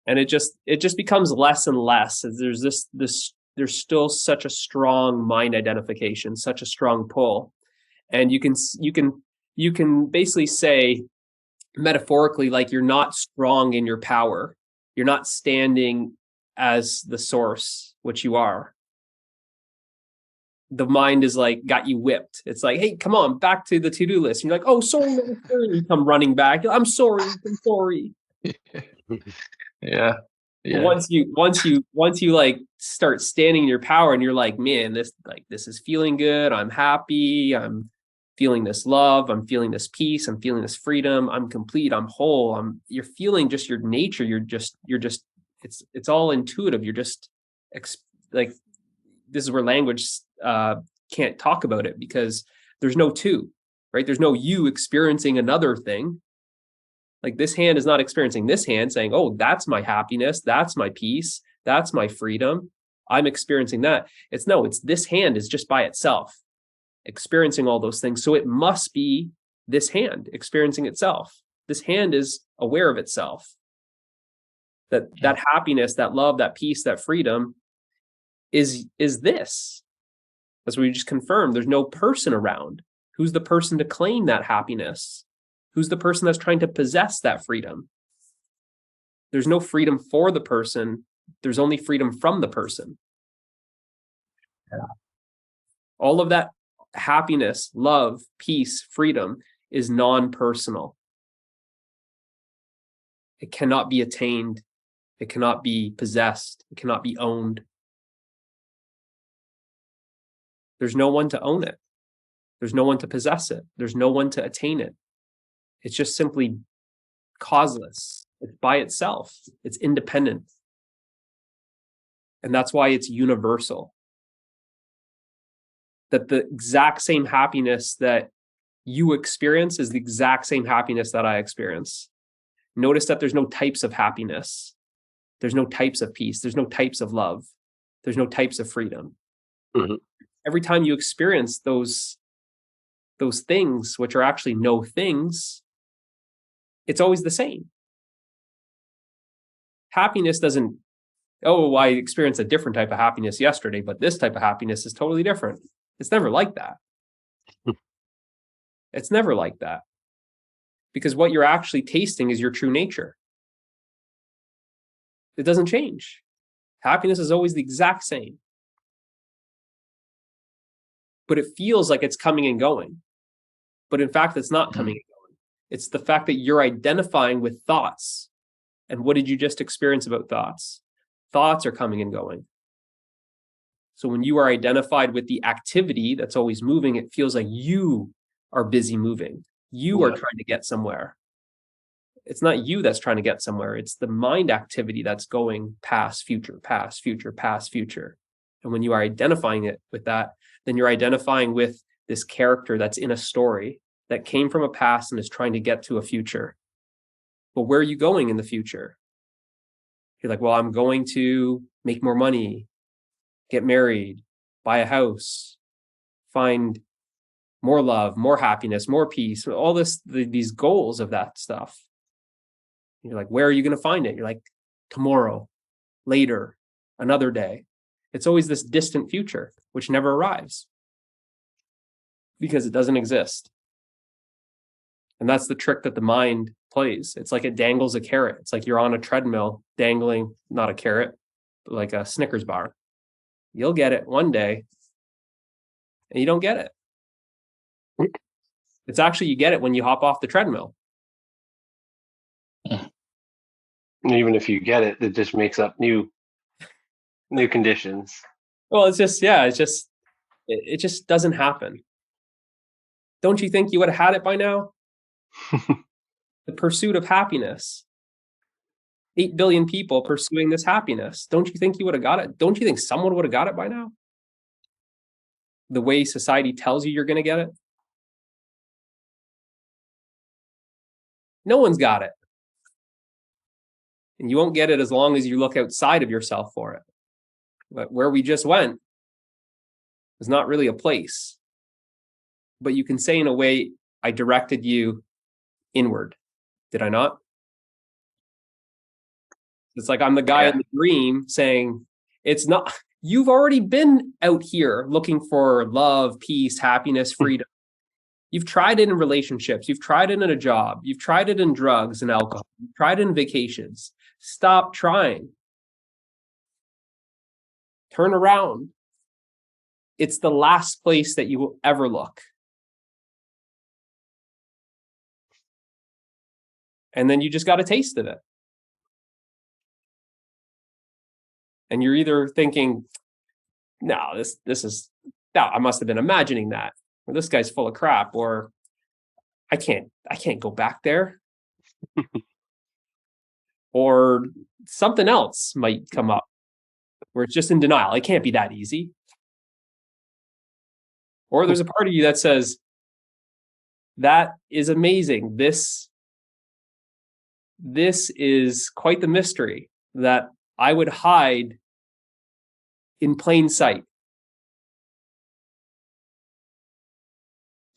And it just becomes less and less. There's still such a strong mind identification, such a strong pull, and you can basically say metaphorically, like, you're not strong in your power. You're not standing as the source, which you are. The mind is like got you whipped. It's like, hey, come on, back to the to-do list. And you're like, oh, sorry, you come running back. I'm sorry. Yeah. But once you like start standing in your power, and you're like, man, this is feeling good. I'm happy. I'm feeling this love. I'm feeling this peace. I'm feeling this freedom. I'm complete. I'm whole. You're feeling just your nature. You're just it's all intuitive. You're just like, this is where language can't talk about it, because there's no two, right? There's no you experiencing another thing. Like, this hand is not experiencing this hand saying, oh, that's my happiness, that's my peace, that's my freedom, I'm experiencing that. It's this hand is just by itself experiencing all those things. So it must be this hand experiencing itself. This hand is aware of itself. That happiness, that love, that peace, that freedom is this. That's what we just confirmed. There's no person around. Who's the person to claim that happiness? Who's the person that's trying to possess that freedom? There's no freedom for the person. There's only freedom from the person. Yeah. All of that happiness, love, peace, freedom is non-personal. It cannot be attained. It cannot be possessed. It cannot be owned. There's no one to own it. There's no one to possess it. There's no one to attain it. It's just simply causeless. It's by itself. It's independent. And that's why it's universal. That the exact same happiness that you experience is the exact same happiness that I experience. Notice that there's no types of happiness. There's no types of peace. There's no types of love. There's no types of freedom. Mm-hmm. Every time you experience those things, which are actually no things, it's always the same. Happiness doesn't, I experienced a different type of happiness yesterday, but this type of happiness is totally different. It's never like that. It's never like that. Because what you're actually tasting is your true nature. It doesn't change. Happiness is always the exact same. But it feels like it's coming and going. But in fact, it's not coming and going. It's the fact that you're identifying with thoughts. And what did you just experience about thoughts? Thoughts are coming and going. So when you are identified with the activity that's always moving, it feels like you are busy moving. You are trying to get somewhere. It's not you that's trying to get somewhere. It's the mind activity that's going past, future, past, future, past, future. And when you are identifying it with that, then you're identifying with this character that's in a story that came from a past and is trying to get to a future. But where are you going in the future? You're like, well, I'm going to make more money, get married, buy a house, find more love, more happiness, more peace, all these goals of that stuff. You're like, where are you going to find it? You're like, tomorrow, later, another day. It's always this distant future, which never arrives because it doesn't exist. And that's the trick that the mind plays. It's like it dangles a carrot. It's like you're on a treadmill dangling, not a carrot, but like a Snickers bar. You'll get it one day, and you don't get it. It's actually, you get it when you hop off the treadmill. Even if you get it, it just makes up new conditions. Well, it's just, it just doesn't happen. Don't you think you would have had it by now? The pursuit of happiness. 8 billion people pursuing this happiness. Don't you think you would have got it? Don't you think someone would have got it by now? The way society tells you you're going to get it? No one's got it. And you won't get it as long as you look outside of yourself for it. But where we just went is not really a place. But you can say in a way, I directed you inward. Did I not? It's like I'm the guy in the dream saying, it's not, you've already been out here looking for love, peace, happiness, freedom. You've tried it in relationships. You've tried it in a job. You've tried it in drugs and alcohol. You've tried it in vacations. Stop trying. Turn around. It's the last place that you will ever look. And then you just got a taste of it. And you're either thinking, no, I must have been imagining that. Or this guy's full of crap. Or I can't go back there. Or something else might come up where it's just in denial. It can't be that easy. Or there's a part of you that says, that is amazing. This is quite the mystery that I would hide in plain sight.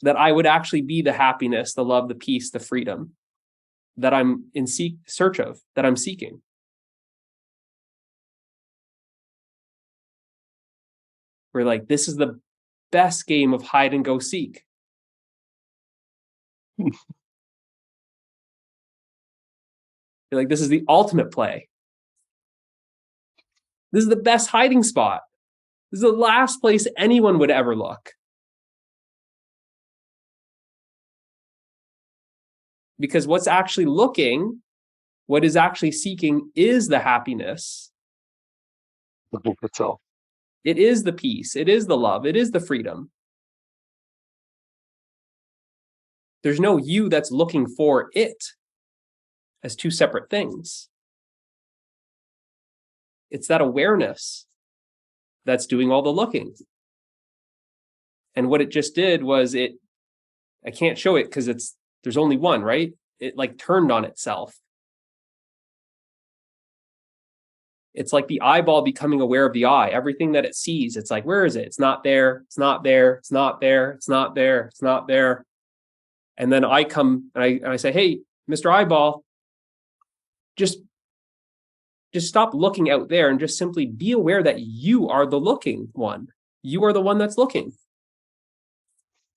That I would actually be the happiness, the love, the peace, the freedom that I'm in search of, that I'm seeking. We're like, this is the best game of hide and go seek. You're like, this is the ultimate play. This is the best hiding spot. This is the last place anyone would ever look. Because what's actually looking, what is actually seeking is the happiness. Looking for itself. It is the peace. It is the love. It is the freedom. There's no you that's looking for it as two separate things. It's that awareness that's doing all the looking. And what it just did was I can't show it because there's only one, right? It like turned on itself. It's like the eyeball becoming aware of the eye. Everything that it sees, it's like, where is it? It's not there. It's not there. It's not there. It's not there. It's not there. And then I come and I say, hey, Mr. Eyeball, just stop looking out there and just simply be aware that you are the looking one. You are the one that's looking.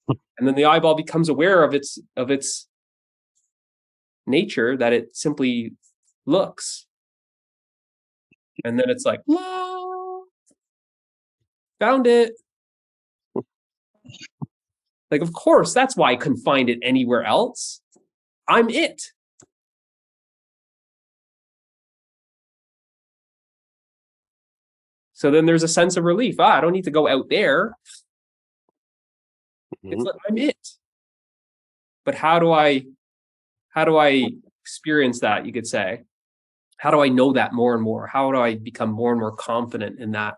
And then the eyeball becomes aware of its nature, that it simply looks. And then it's like, found it. Like, of course, that's why I couldn't find it anywhere else. I'm it. So then there's a sense of relief. I don't need to go out there. Mm-hmm. It's like, I'm it. But how do I experience that, you could say? How do I know that more and more? How do I become more and more confident in that?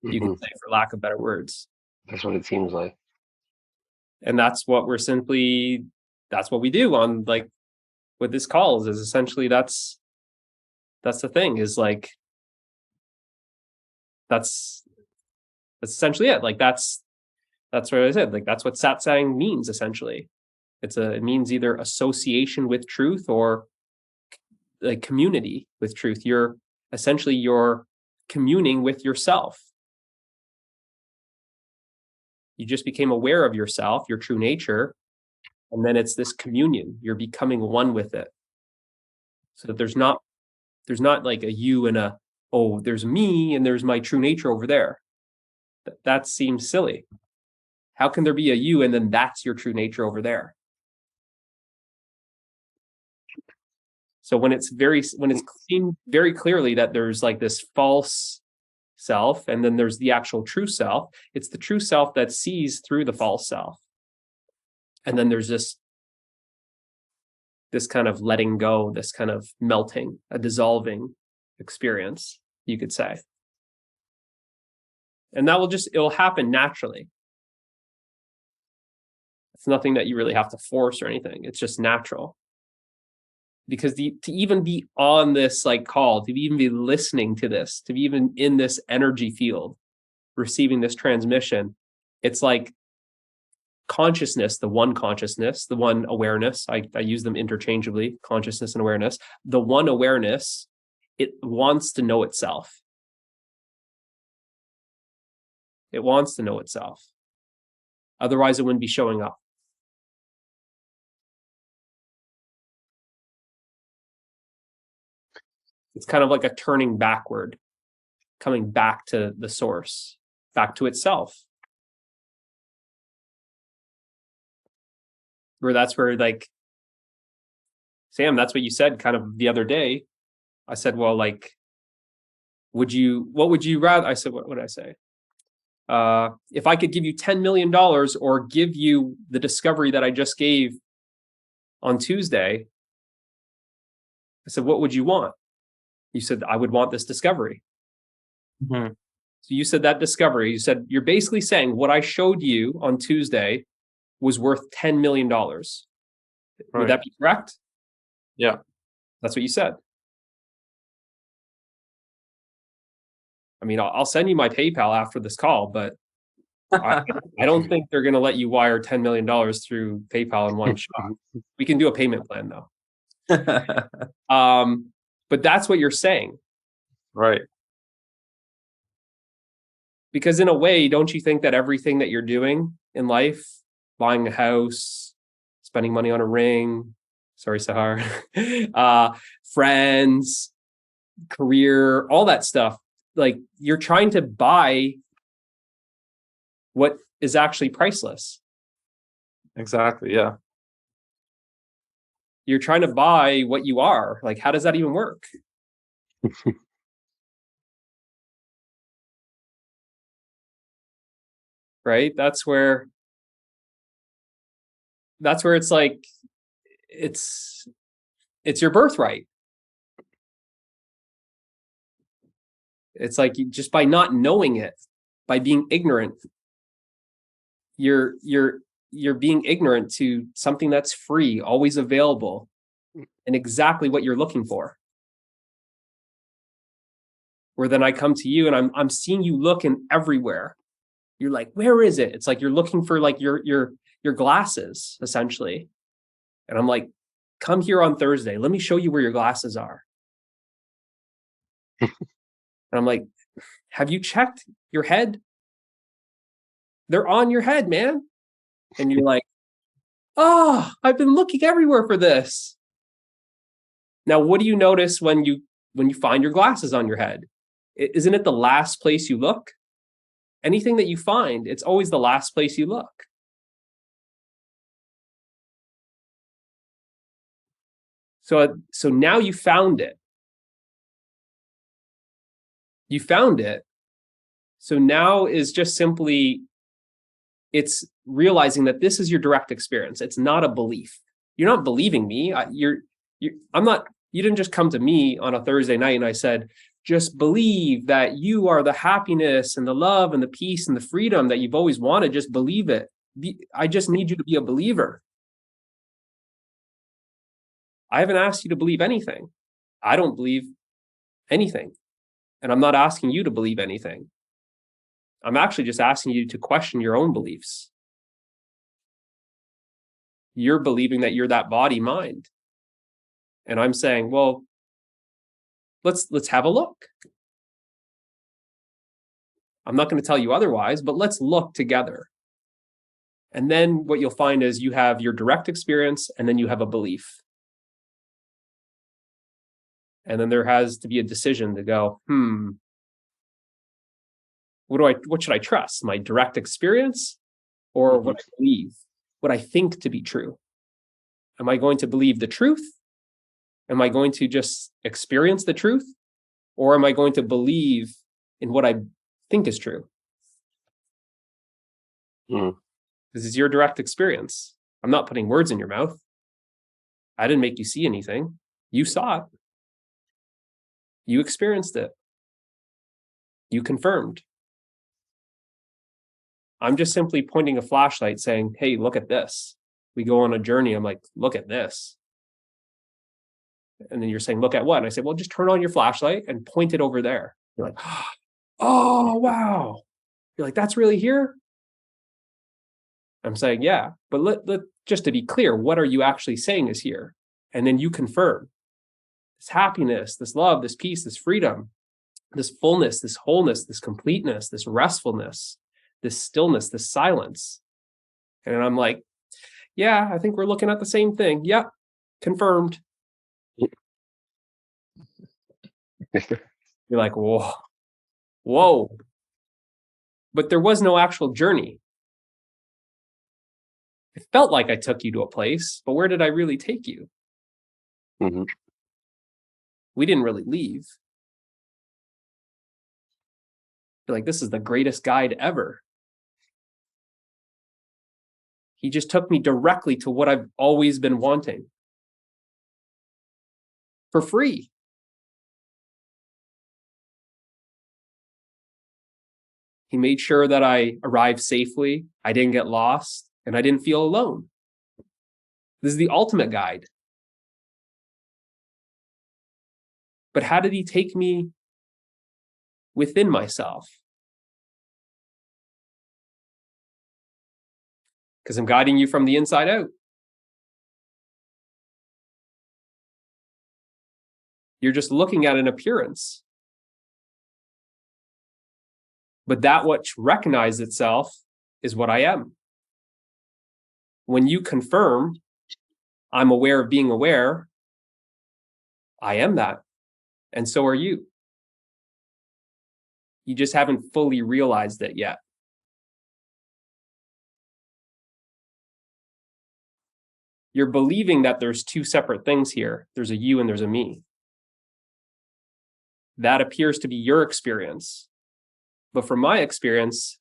You can say, for lack of better words. That's what it seems like. And that's what we do on, like, with this calls, is essentially that's the thing, is like, that's essentially it. Like, that's That's what I said. Like, that's what satsang means, essentially. It means either association with truth or like community with truth. You're communing with yourself. You just became aware of yourself, your true nature, and then it's this communion. You're becoming one with it. So that there's not like a you and there's me and there's my true nature over there. That seems silly. How can there be a you and then that's your true nature over there? So when it's seen very clearly that there's like this false self and then there's the actual true self, it's the true self that sees through the false self. And then there's this kind of letting go, this kind of melting, a dissolving experience, you could say. And that it'll happen naturally. It's nothing that you really have to force or anything. It's just natural. Because to even be on this like call, to even be listening to this, to be even in this energy field, receiving this transmission, it's like consciousness, the one awareness. I use them interchangeably, consciousness and awareness. The one awareness, it wants to know itself. It wants to know itself. Otherwise, it wouldn't be showing up. It's kind of like a turning backward, coming back to the source, back to itself. That's where like, Sam, that's what you said kind of the other day. I said, well, like, what would you rather? I said, what did I say? If I could give you $10 million or give you the discovery that I just gave on Tuesday, I said, what would you want? You said, I would want this discovery. Mm-hmm. So you said that discovery, you said, you're basically saying what I showed you on Tuesday was worth $10 million. Right. Would that be correct? Yeah. That's what you said. I mean, I'll send you my PayPal after this call, but I don't think they're going to let you wire $10 million through PayPal in one shot. We can do a payment plan though. But that's what you're saying. Right. Because in a way, don't you think that everything that you're doing in life, buying a house, spending money on a ring, sorry, Sahar, friends, career, all that stuff, like you're trying to buy what is actually priceless. Exactly. Yeah. You're trying to buy what you are. Like, how does that even work? Right? That's where it's like, it's your birthright. It's like just by not knowing it, by being ignorant, you're being ignorant to something that's free, always available, and exactly what you're looking for. Where then I come to you and I'm seeing you looking everywhere. You're like, where is it? It's like you're looking for like your glasses, essentially. And I'm like, come here on Thursday. Let me show you where your glasses are. And I'm like, have you checked your head? They're on your head, man. And you're like, oh, I've been looking everywhere for this. Now, what do you notice when you find your glasses on your head? Isn't it the last place you look? Anything that you find, it's always the last place you look. So now you found it. You found it. So now is just simply, it's realizing that this is your direct experience. It's not a belief. You're not believing me. I'm not, you didn't just come to me on a Thursday night and I said, just believe that you are the happiness and the love and the peace and the freedom that you've always wanted. Just believe it. I just need you to be a believer. I haven't asked you to believe anything. I don't believe anything. And I'm not asking you to believe anything. I'm actually just asking you to question your own beliefs. You're believing that you're that body mind. And I'm saying, well, let's have a look. I'm not going to tell you otherwise, but let's look together. And then what you'll find is you have your direct experience, and then you have a belief. And then there has to be a decision to go, what should I trust? My direct experience or what I believe, what I think to be true? Am I going to believe the truth? Am I going to just experience the truth? Or am I going to believe in what I think is true? This is your direct experience. I'm not putting words in your mouth. I didn't make you see anything. You saw it. You experienced it. You confirmed. I'm just simply pointing a flashlight saying, hey, look at this. We go on a journey. I'm like, look at this. And then you're saying, look at what? And I say, well, just turn on your flashlight and point it over there. You're like, oh, wow. You're like, that's really here? I'm saying, yeah. But let just to be clear, what are you actually saying is here? And then you confirm this happiness, this love, this peace, this freedom, this fullness, this wholeness, this completeness, this restfulness, this stillness, this silence. And I'm like, yeah, I think we're looking at the same thing. Yep, confirmed. You're like, whoa. But there was no actual journey. It felt like I took you to a place, but where did I really take you? We didn't really leave. You're like, this is the greatest guide ever. He just took me directly to what I've always been wanting. For free. He made sure that I arrived safely, I didn't get lost, and I didn't feel alone. This is the ultimate guide. But how did he take me within myself? Because I'm guiding you from the inside out. You're just looking at an appearance. But that which recognizes itself is what I am. When you confirm, I'm aware of being aware, I am that. And so are you. You just haven't fully realized it yet. You're believing that there's two separate things here. There's a you and there's a me. That appears to be your experience. But from my experience,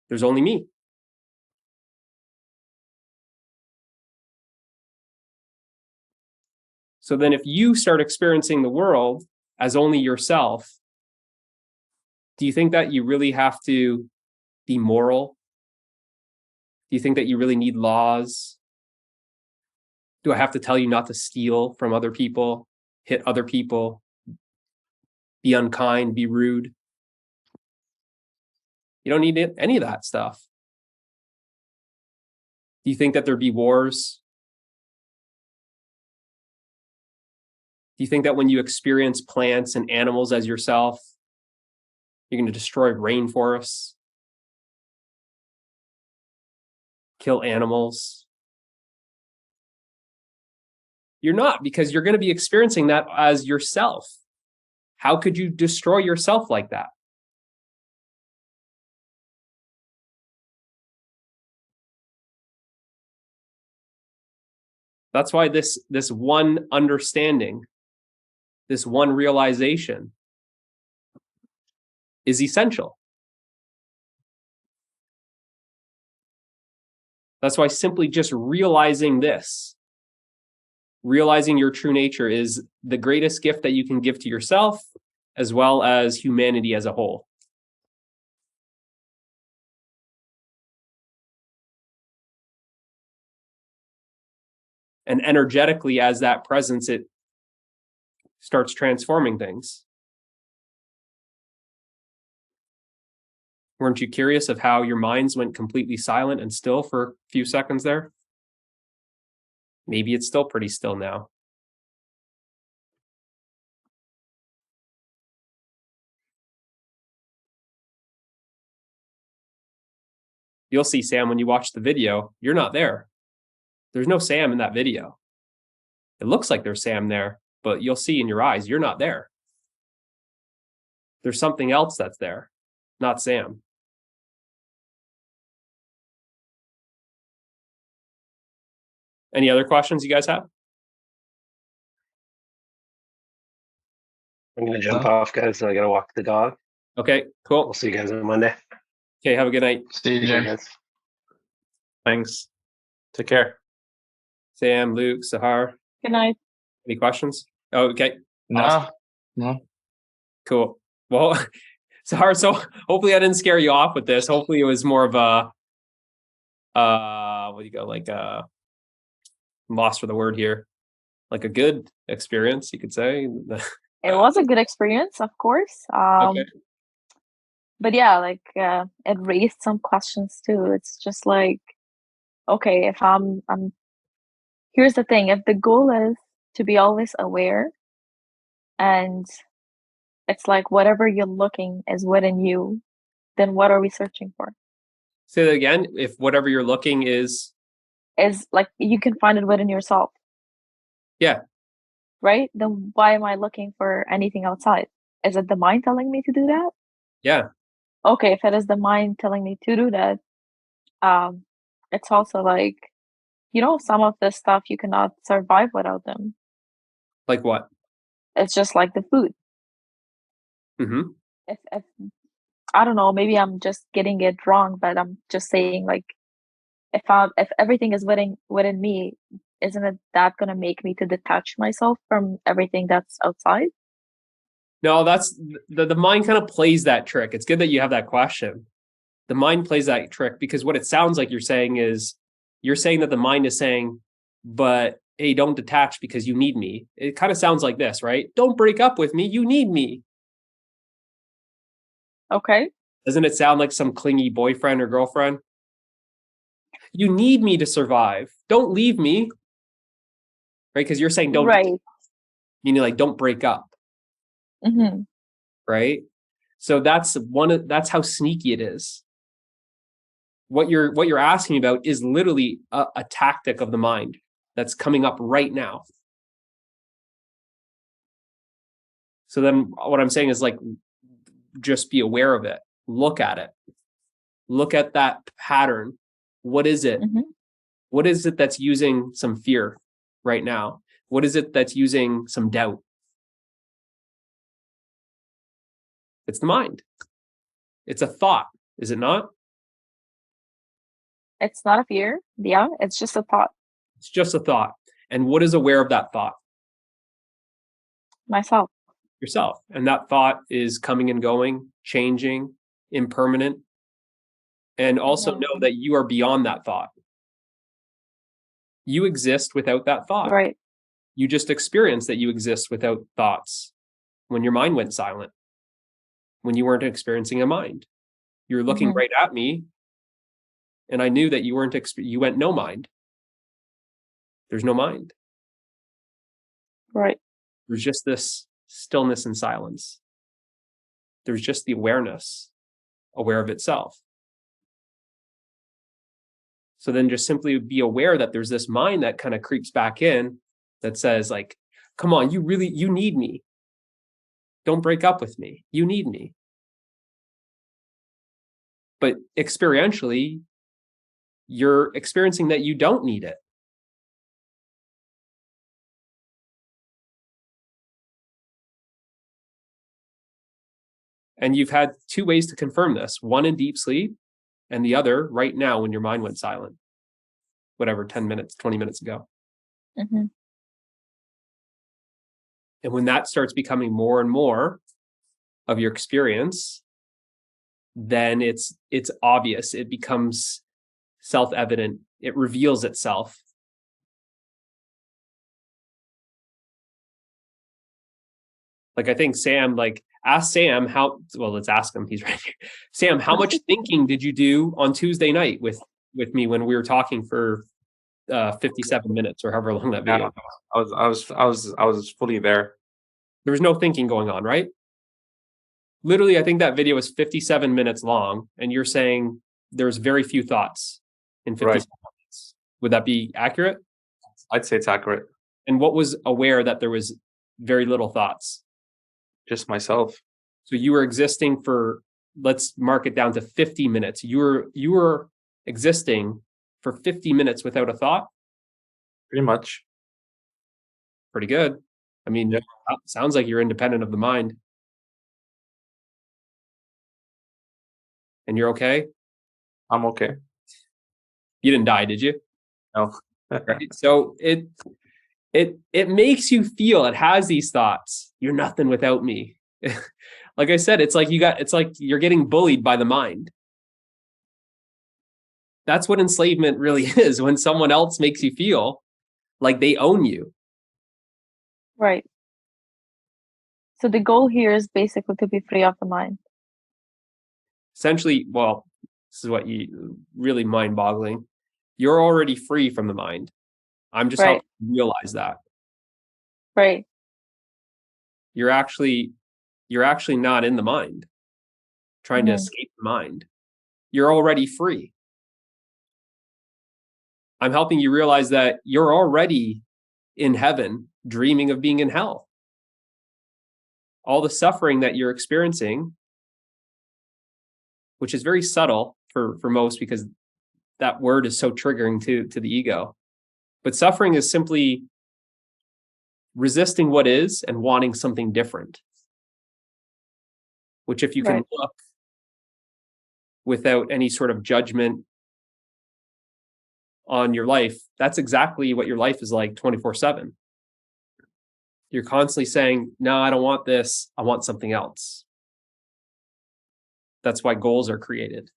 there's only me. So then if you start experiencing the world as only yourself, do you think that you really have to be moral? Do you think that you really need laws? Do I have to tell you not to steal from other people, hit other people, be unkind, be rude? You don't need any of that stuff. Do you think that there'd be wars? Do you think that when you experience plants and animals as yourself, you're going to destroy rainforests, kill animals? You're not, because you're going to be experiencing that as yourself. How could you destroy yourself like that? That's why this one understanding, this one realization is essential. That's why simply just realizing this, realizing your true nature, is the greatest gift that you can give to yourself as well as humanity as a whole. And energetically, as that presence, it starts transforming things. Weren't you curious of how your minds went completely silent and still for a few seconds there? Maybe it's still pretty still now. You'll see, Sam, when you watch the video, you're not there. There's no Sam in that video. It looks like there's Sam there, but you'll see in your eyes, you're not there. There's something else that's there, not Sam. Any other questions you guys have? I'm going to jump off, guys. So I got to walk the dog. Okay, cool. We'll see you guys on Monday. Okay, have a good night. See you, James. Thanks. Take care. Sam, Luke, Sahar. Good night. Any questions? Oh, okay. No, Awesome. no. Cool. Well, Sahar, so hopefully I didn't scare you off with this. Hopefully it was more of a, what do you go, like I'm lost for the word here. Like a good experience, you could say. It was a good experience, of course. Okay. But yeah, like it raised some questions too. It's just like, okay, if I'm here's the thing, if the goal is to be always aware, and it's like whatever you're looking is within you, then what are we searching for? Say that again. If whatever you're looking is like you can find it within yourself. Yeah. Right? Then why am I looking for anything outside? Is it the mind telling me to do that? Yeah. Okay, if it is the mind telling me to do that, it's also like, some of this stuff you cannot survive without them. Like what? It's just like the food. Mm-hmm. If I don't know, maybe I'm just getting it wrong, but I'm just saying, like, if everything is within me, isn't it that gonna make me to detach myself from everything that's outside? No, that's the mind kind of plays that trick. It's good that you have that question. The mind plays that trick because what it sounds like you're saying is you're saying that the mind is saying, but hey, don't detach because you need me. It kind of sounds like this, right? Don't break up with me. You need me. Okay. Doesn't it sound like some clingy boyfriend or girlfriend? You need me to survive. Don't leave me. Right? Because you're saying don't, right. Meaning like don't break up. Mm-hmm. Right? So that's how sneaky it is. What you're asking about is literally a tactic of the mind that's coming up right now. So then what I'm saying is like, just be aware of it. Look at it. Look at that pattern. What is it? Mm-hmm. What is it that's using some fear right now? What is it that's using some doubt? It's the mind. It's a thought, is it not? It's not a fear. Yeah, it's just a thought. It's just a thought. And what is aware of that thought? Myself. Yourself. And that thought is coming and going, changing, impermanent. And also know that you are beyond that thought. You exist without that thought. Right. You just experienced that you exist without thoughts when your mind went silent, when you weren't experiencing a mind. You're looking right at me, and I knew that you weren't, you went no mind. There's no mind. Right. There's just this stillness and silence. There's just the awareness, aware of itself. So then just simply be aware that there's this mind that kind of creeps back in that says like, come on, you need me. Don't break up with me. You need me. But experientially, you're experiencing that you don't need it. And you've had two ways to confirm this, one in deep sleep and the other right now when your mind went silent, whatever, 10 minutes, 20 minutes ago. Mm-hmm. And when that starts becoming more and more of your experience, then it's obvious. It becomes self-evident. It reveals itself. Like I think Sam, like Ask Sam let's ask him. He's right here. Sam, how much thinking did you do on Tuesday night with me when we were talking for 57 minutes or however long that video? I was fully there. There was no thinking going on, right? Literally, I think that video is 57 minutes long, and you're saying there's very few thoughts in 57 minutes. Would that be accurate? I'd say it's accurate. And what was aware that there was very little thoughts? Just myself. So you were existing for, let's mark it down to 50 minutes. You were existing for 50 minutes without a thought? Pretty much. Pretty good. I mean, yeah. Sounds like you're independent of the mind. And you're okay? I'm okay. You didn't die, did you? No. Right? So it makes you feel, it has these thoughts. You're nothing without me. Like I said, it's like you're getting bullied by the mind. That's what enslavement really is, when someone else makes you feel like they own you. Right. So the goal here is basically to be free of the mind. Essentially, well, this is what you really mind-boggling. You're already free from the mind. I'm just helping you realize that. Right. You're actually not in the mind, trying to escape the mind. You're already free. I'm helping you realize that you're already in heaven, dreaming of being in hell. All the suffering that you're experiencing, which is very subtle for most, because that word is so triggering to the ego. But suffering is simply resisting what is and wanting something different. Which, if you can look without any sort of judgment on your life, that's exactly what your life is like 24/7. You're constantly saying, no, I don't want this. I want something else. That's why goals are created,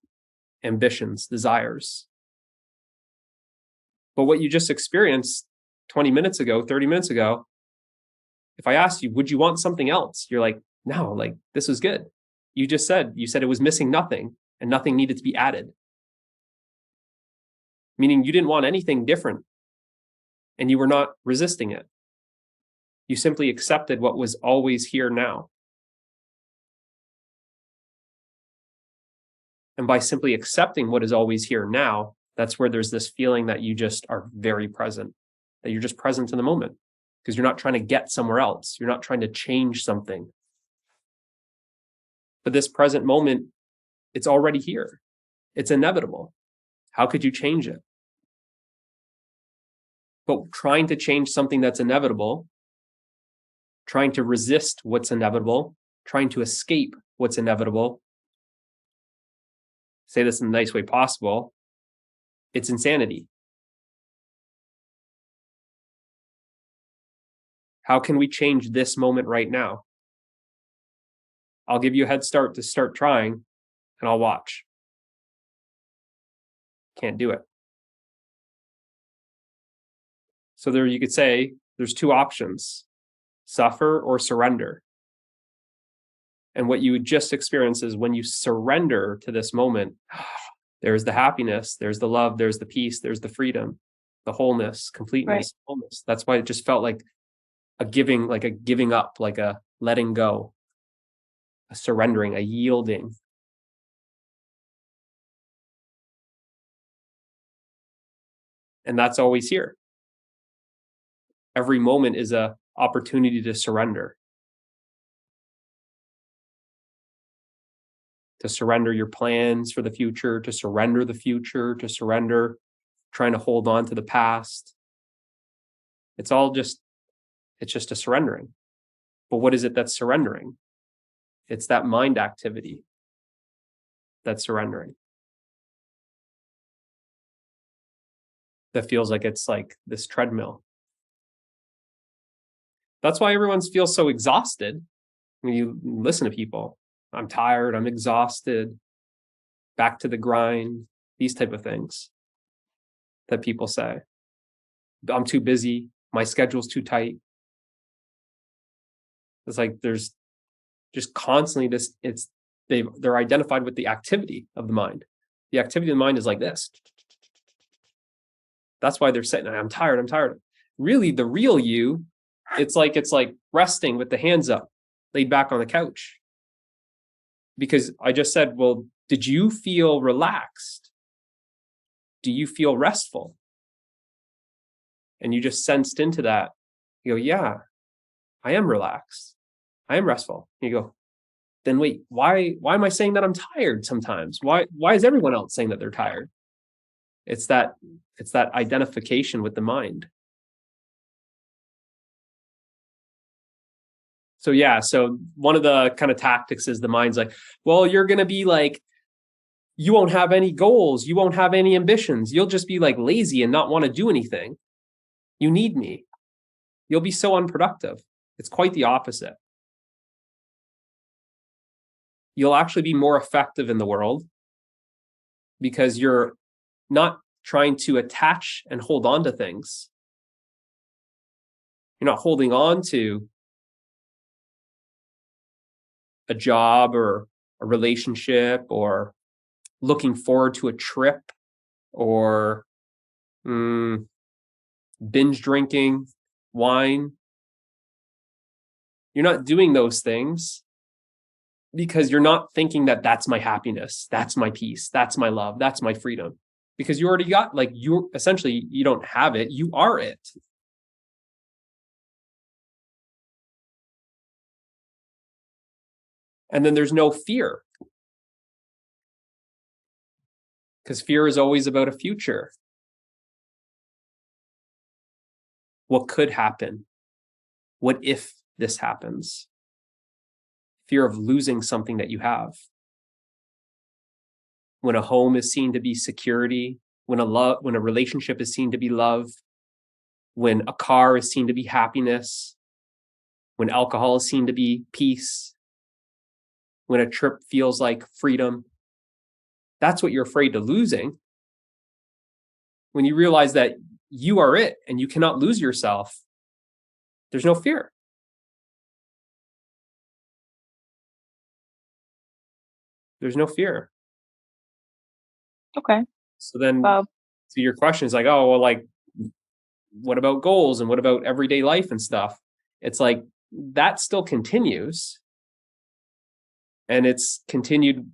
ambitions, desires. But what you just experienced 20 minutes ago, 30 minutes ago, if I asked you, would you want something else? You're like, no, like this was good. You said it was missing nothing and nothing needed to be added. Meaning you didn't want anything different and you were not resisting it. You simply accepted what was always here now. And by simply accepting what is always here now, that's where there's this feeling that you just are very present, that you're just present in the moment, because you're not trying to get somewhere else. You're not trying to change something. But this present moment, it's already here. It's inevitable. How could you change it? But trying to change something that's inevitable, trying to resist what's inevitable, trying to escape what's inevitable, say this in the nice way possible, it's insanity. How can we change this moment right now? I'll give you a head start to start trying, and I'll watch. Can't do it. So there you could say there's two options, suffer or surrender. And what you would just experience is when you surrender to this moment, there's the happiness, there's the love, there's the peace, there's the freedom, the wholeness, completeness, wholeness. That's why it just felt like a giving up, like a letting go, a surrendering, a yielding. And that's always here. Every moment is an opportunity to surrender. To surrender your plans for the future, to surrender the future, to surrender trying to hold on to the past. It's just a surrendering. But what is it that's surrendering? It's that mind activity that's surrendering. That feels like it's like this treadmill. That's why everyone feels so exhausted when you listen to people. I'm tired, I'm exhausted, back to the grind, these type of things that people say. I'm too busy, my schedule's too tight. It's like there's just constantly they're identified with the activity of the mind. The activity of the mind is like this. That's why they're sitting, I'm tired. Really, the real you, it's like resting with the hands up, laid back on the couch. Because I just said, well, did you feel relaxed? Do you feel restful? And you just sensed into that. You go, yeah, I am relaxed. I am restful. You go, then wait, why am I saying that I'm tired sometimes? Why is everyone else saying that they're tired? It's that identification with the mind. So yeah, so one of the kind of tactics is the mind's like, well, you're going to be like, you won't have any goals. You won't have any ambitions. You'll just be like lazy and not want to do anything. You need me. You'll be so unproductive. It's quite the opposite. You'll actually be more effective in the world because you're not trying to attach and hold on to things. You're not holding on to a job or a relationship or looking forward to a trip or binge drinking wine. You're not doing those things because you're not thinking that that's my happiness, that's my peace, that's my love, that's my freedom. Because you already got, like, you essentially, you don't have it, you are it. And then there's no fear. Because fear is always about a future. What could happen? What if this happens? Fear of losing something that you have. When a home is seen to be security, when a relationship is seen to be love, when a car is seen to be happiness, when alcohol is seen to be peace, when a trip feels like freedom, that's what you're afraid of losing. When you realize that you are it and you cannot lose yourself, there's no fear. There's no fear. Okay. So then, so your question is like, oh, well, like, what about goals and what about everyday life and stuff? It's like, that still continues. And it's continued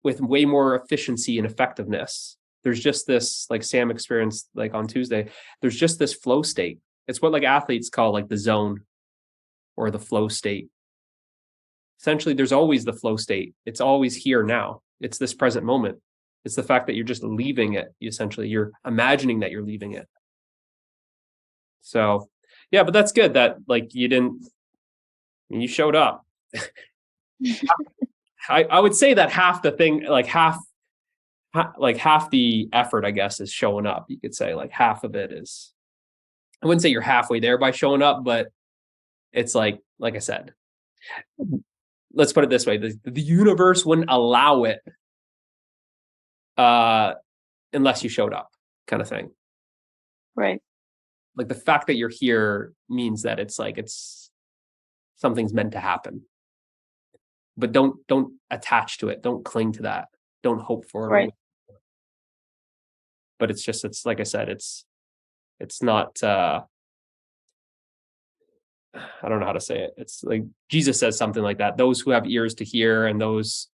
with way more efficiency and effectiveness. There's just this, like Sam experienced like on Tuesday, there's just this flow state. It's what like athletes call like the zone or the flow state. Essentially, there's always the flow state. It's always here now. It's this present moment. It's the fact that you're just leaving it. Essentially, you're imagining that you're leaving it. So, yeah, but that's good that like you showed up. I would say that half the thing, like half the effort, I guess, is showing up. You could say like half of it is, I wouldn't say you're halfway there by showing up, but it's like I said, let's put it this way. The universe wouldn't allow it unless you showed up, kind of thing. Right. Like the fact that you're here means that it's something's meant to happen. But don't attach to it. Don't cling to that. Don't hope for it. Right. But it's like I said, it's not, I don't know how to say it. It's like Jesus says something like that. Those who have ears to hear and those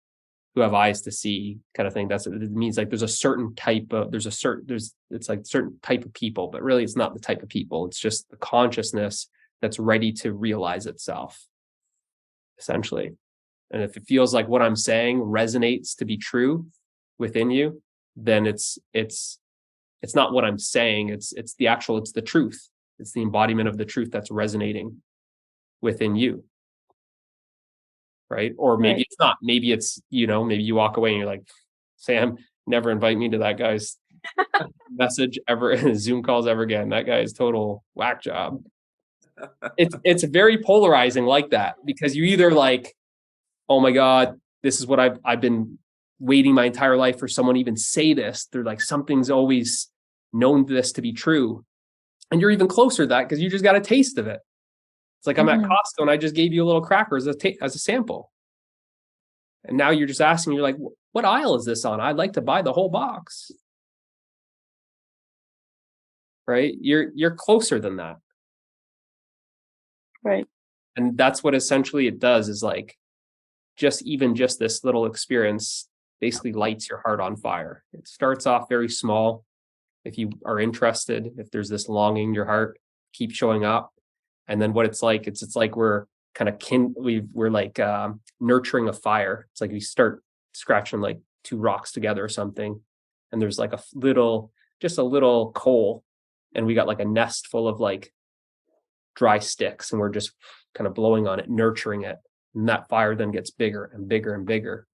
who have eyes to see, kind of thing. It means like there's a certain type of, it's like certain type of people, but really it's not the type of people. It's just the consciousness that's ready to realize itself, essentially. And if it feels like what I'm saying resonates to be true within you, then it's not what I'm saying. It's the truth. It's the embodiment of the truth that's resonating within you. Right. Or maybe it's not. Maybe it's, maybe you walk away and you're like, Sam, never invite me to that guy's message ever, Zoom calls ever again. That guy is total whack job. It's very polarizing like that, because you either like, oh my God, this is what I've been waiting my entire life for someone to even say this. They're like, something's always known this to be true. And you're even closer to that because you just got a taste of it. It's like I'm at Costco and I just gave you a little cracker as a sample. And now you're just asking, you're like, what aisle is this on? I'd like to buy the whole box. Right? You're closer than that. Right. And that's what essentially it does, is like just this little experience basically lights your heart on fire. It starts off very small. If you are interested, if there's this longing in your heart, keep showing up. And then what it's like we're kind of we're like nurturing a fire. It's like we start scratching like two rocks together or something, and there's like a little coal, and we got like a nest full of like dry sticks, and we're just kind of blowing on it, nurturing it. And that fire then gets bigger and bigger and bigger.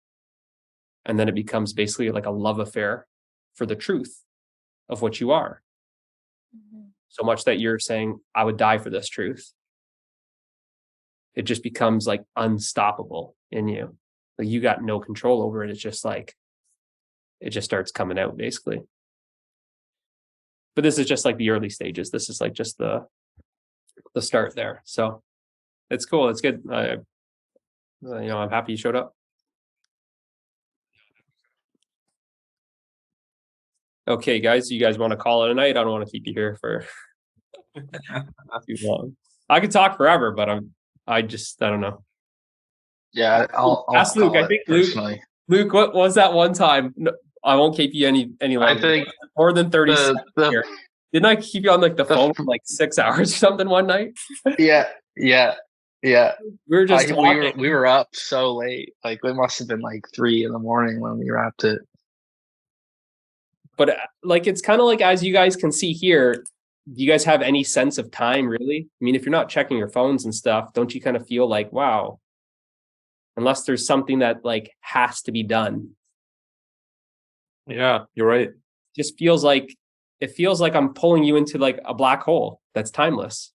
And then it becomes basically like a love affair for the truth of what you are. Mm-hmm. So much that you're saying, I would die for this truth. It just becomes like unstoppable in you. Like you got no control over it. It's just like, it just starts coming out basically. But this is just like the early stages. This is like just the start there. So it's cool. It's good. I'm happy you showed up. Okay, guys, you guys want to call it a night? I don't want to keep you here for too long. I could talk forever, but I don't know. Yeah, I'll ask Luke. I think Luke, what was that one time? No, I won't keep you any longer. I think more than 30 seconds here. Didn't I keep you on like the phone for like 6 hours or something one night? Yeah. We were just we were up so late. Like it must have been like 3 a.m. when we wrapped it. But like it's kind of like, as you guys can see here, do you guys have any sense of time really? I mean, if you're not checking your phones and stuff, don't you kind of feel like, wow, unless there's something that like has to be done? Yeah, you're right. It feels like I'm pulling you into like a black hole that's timeless.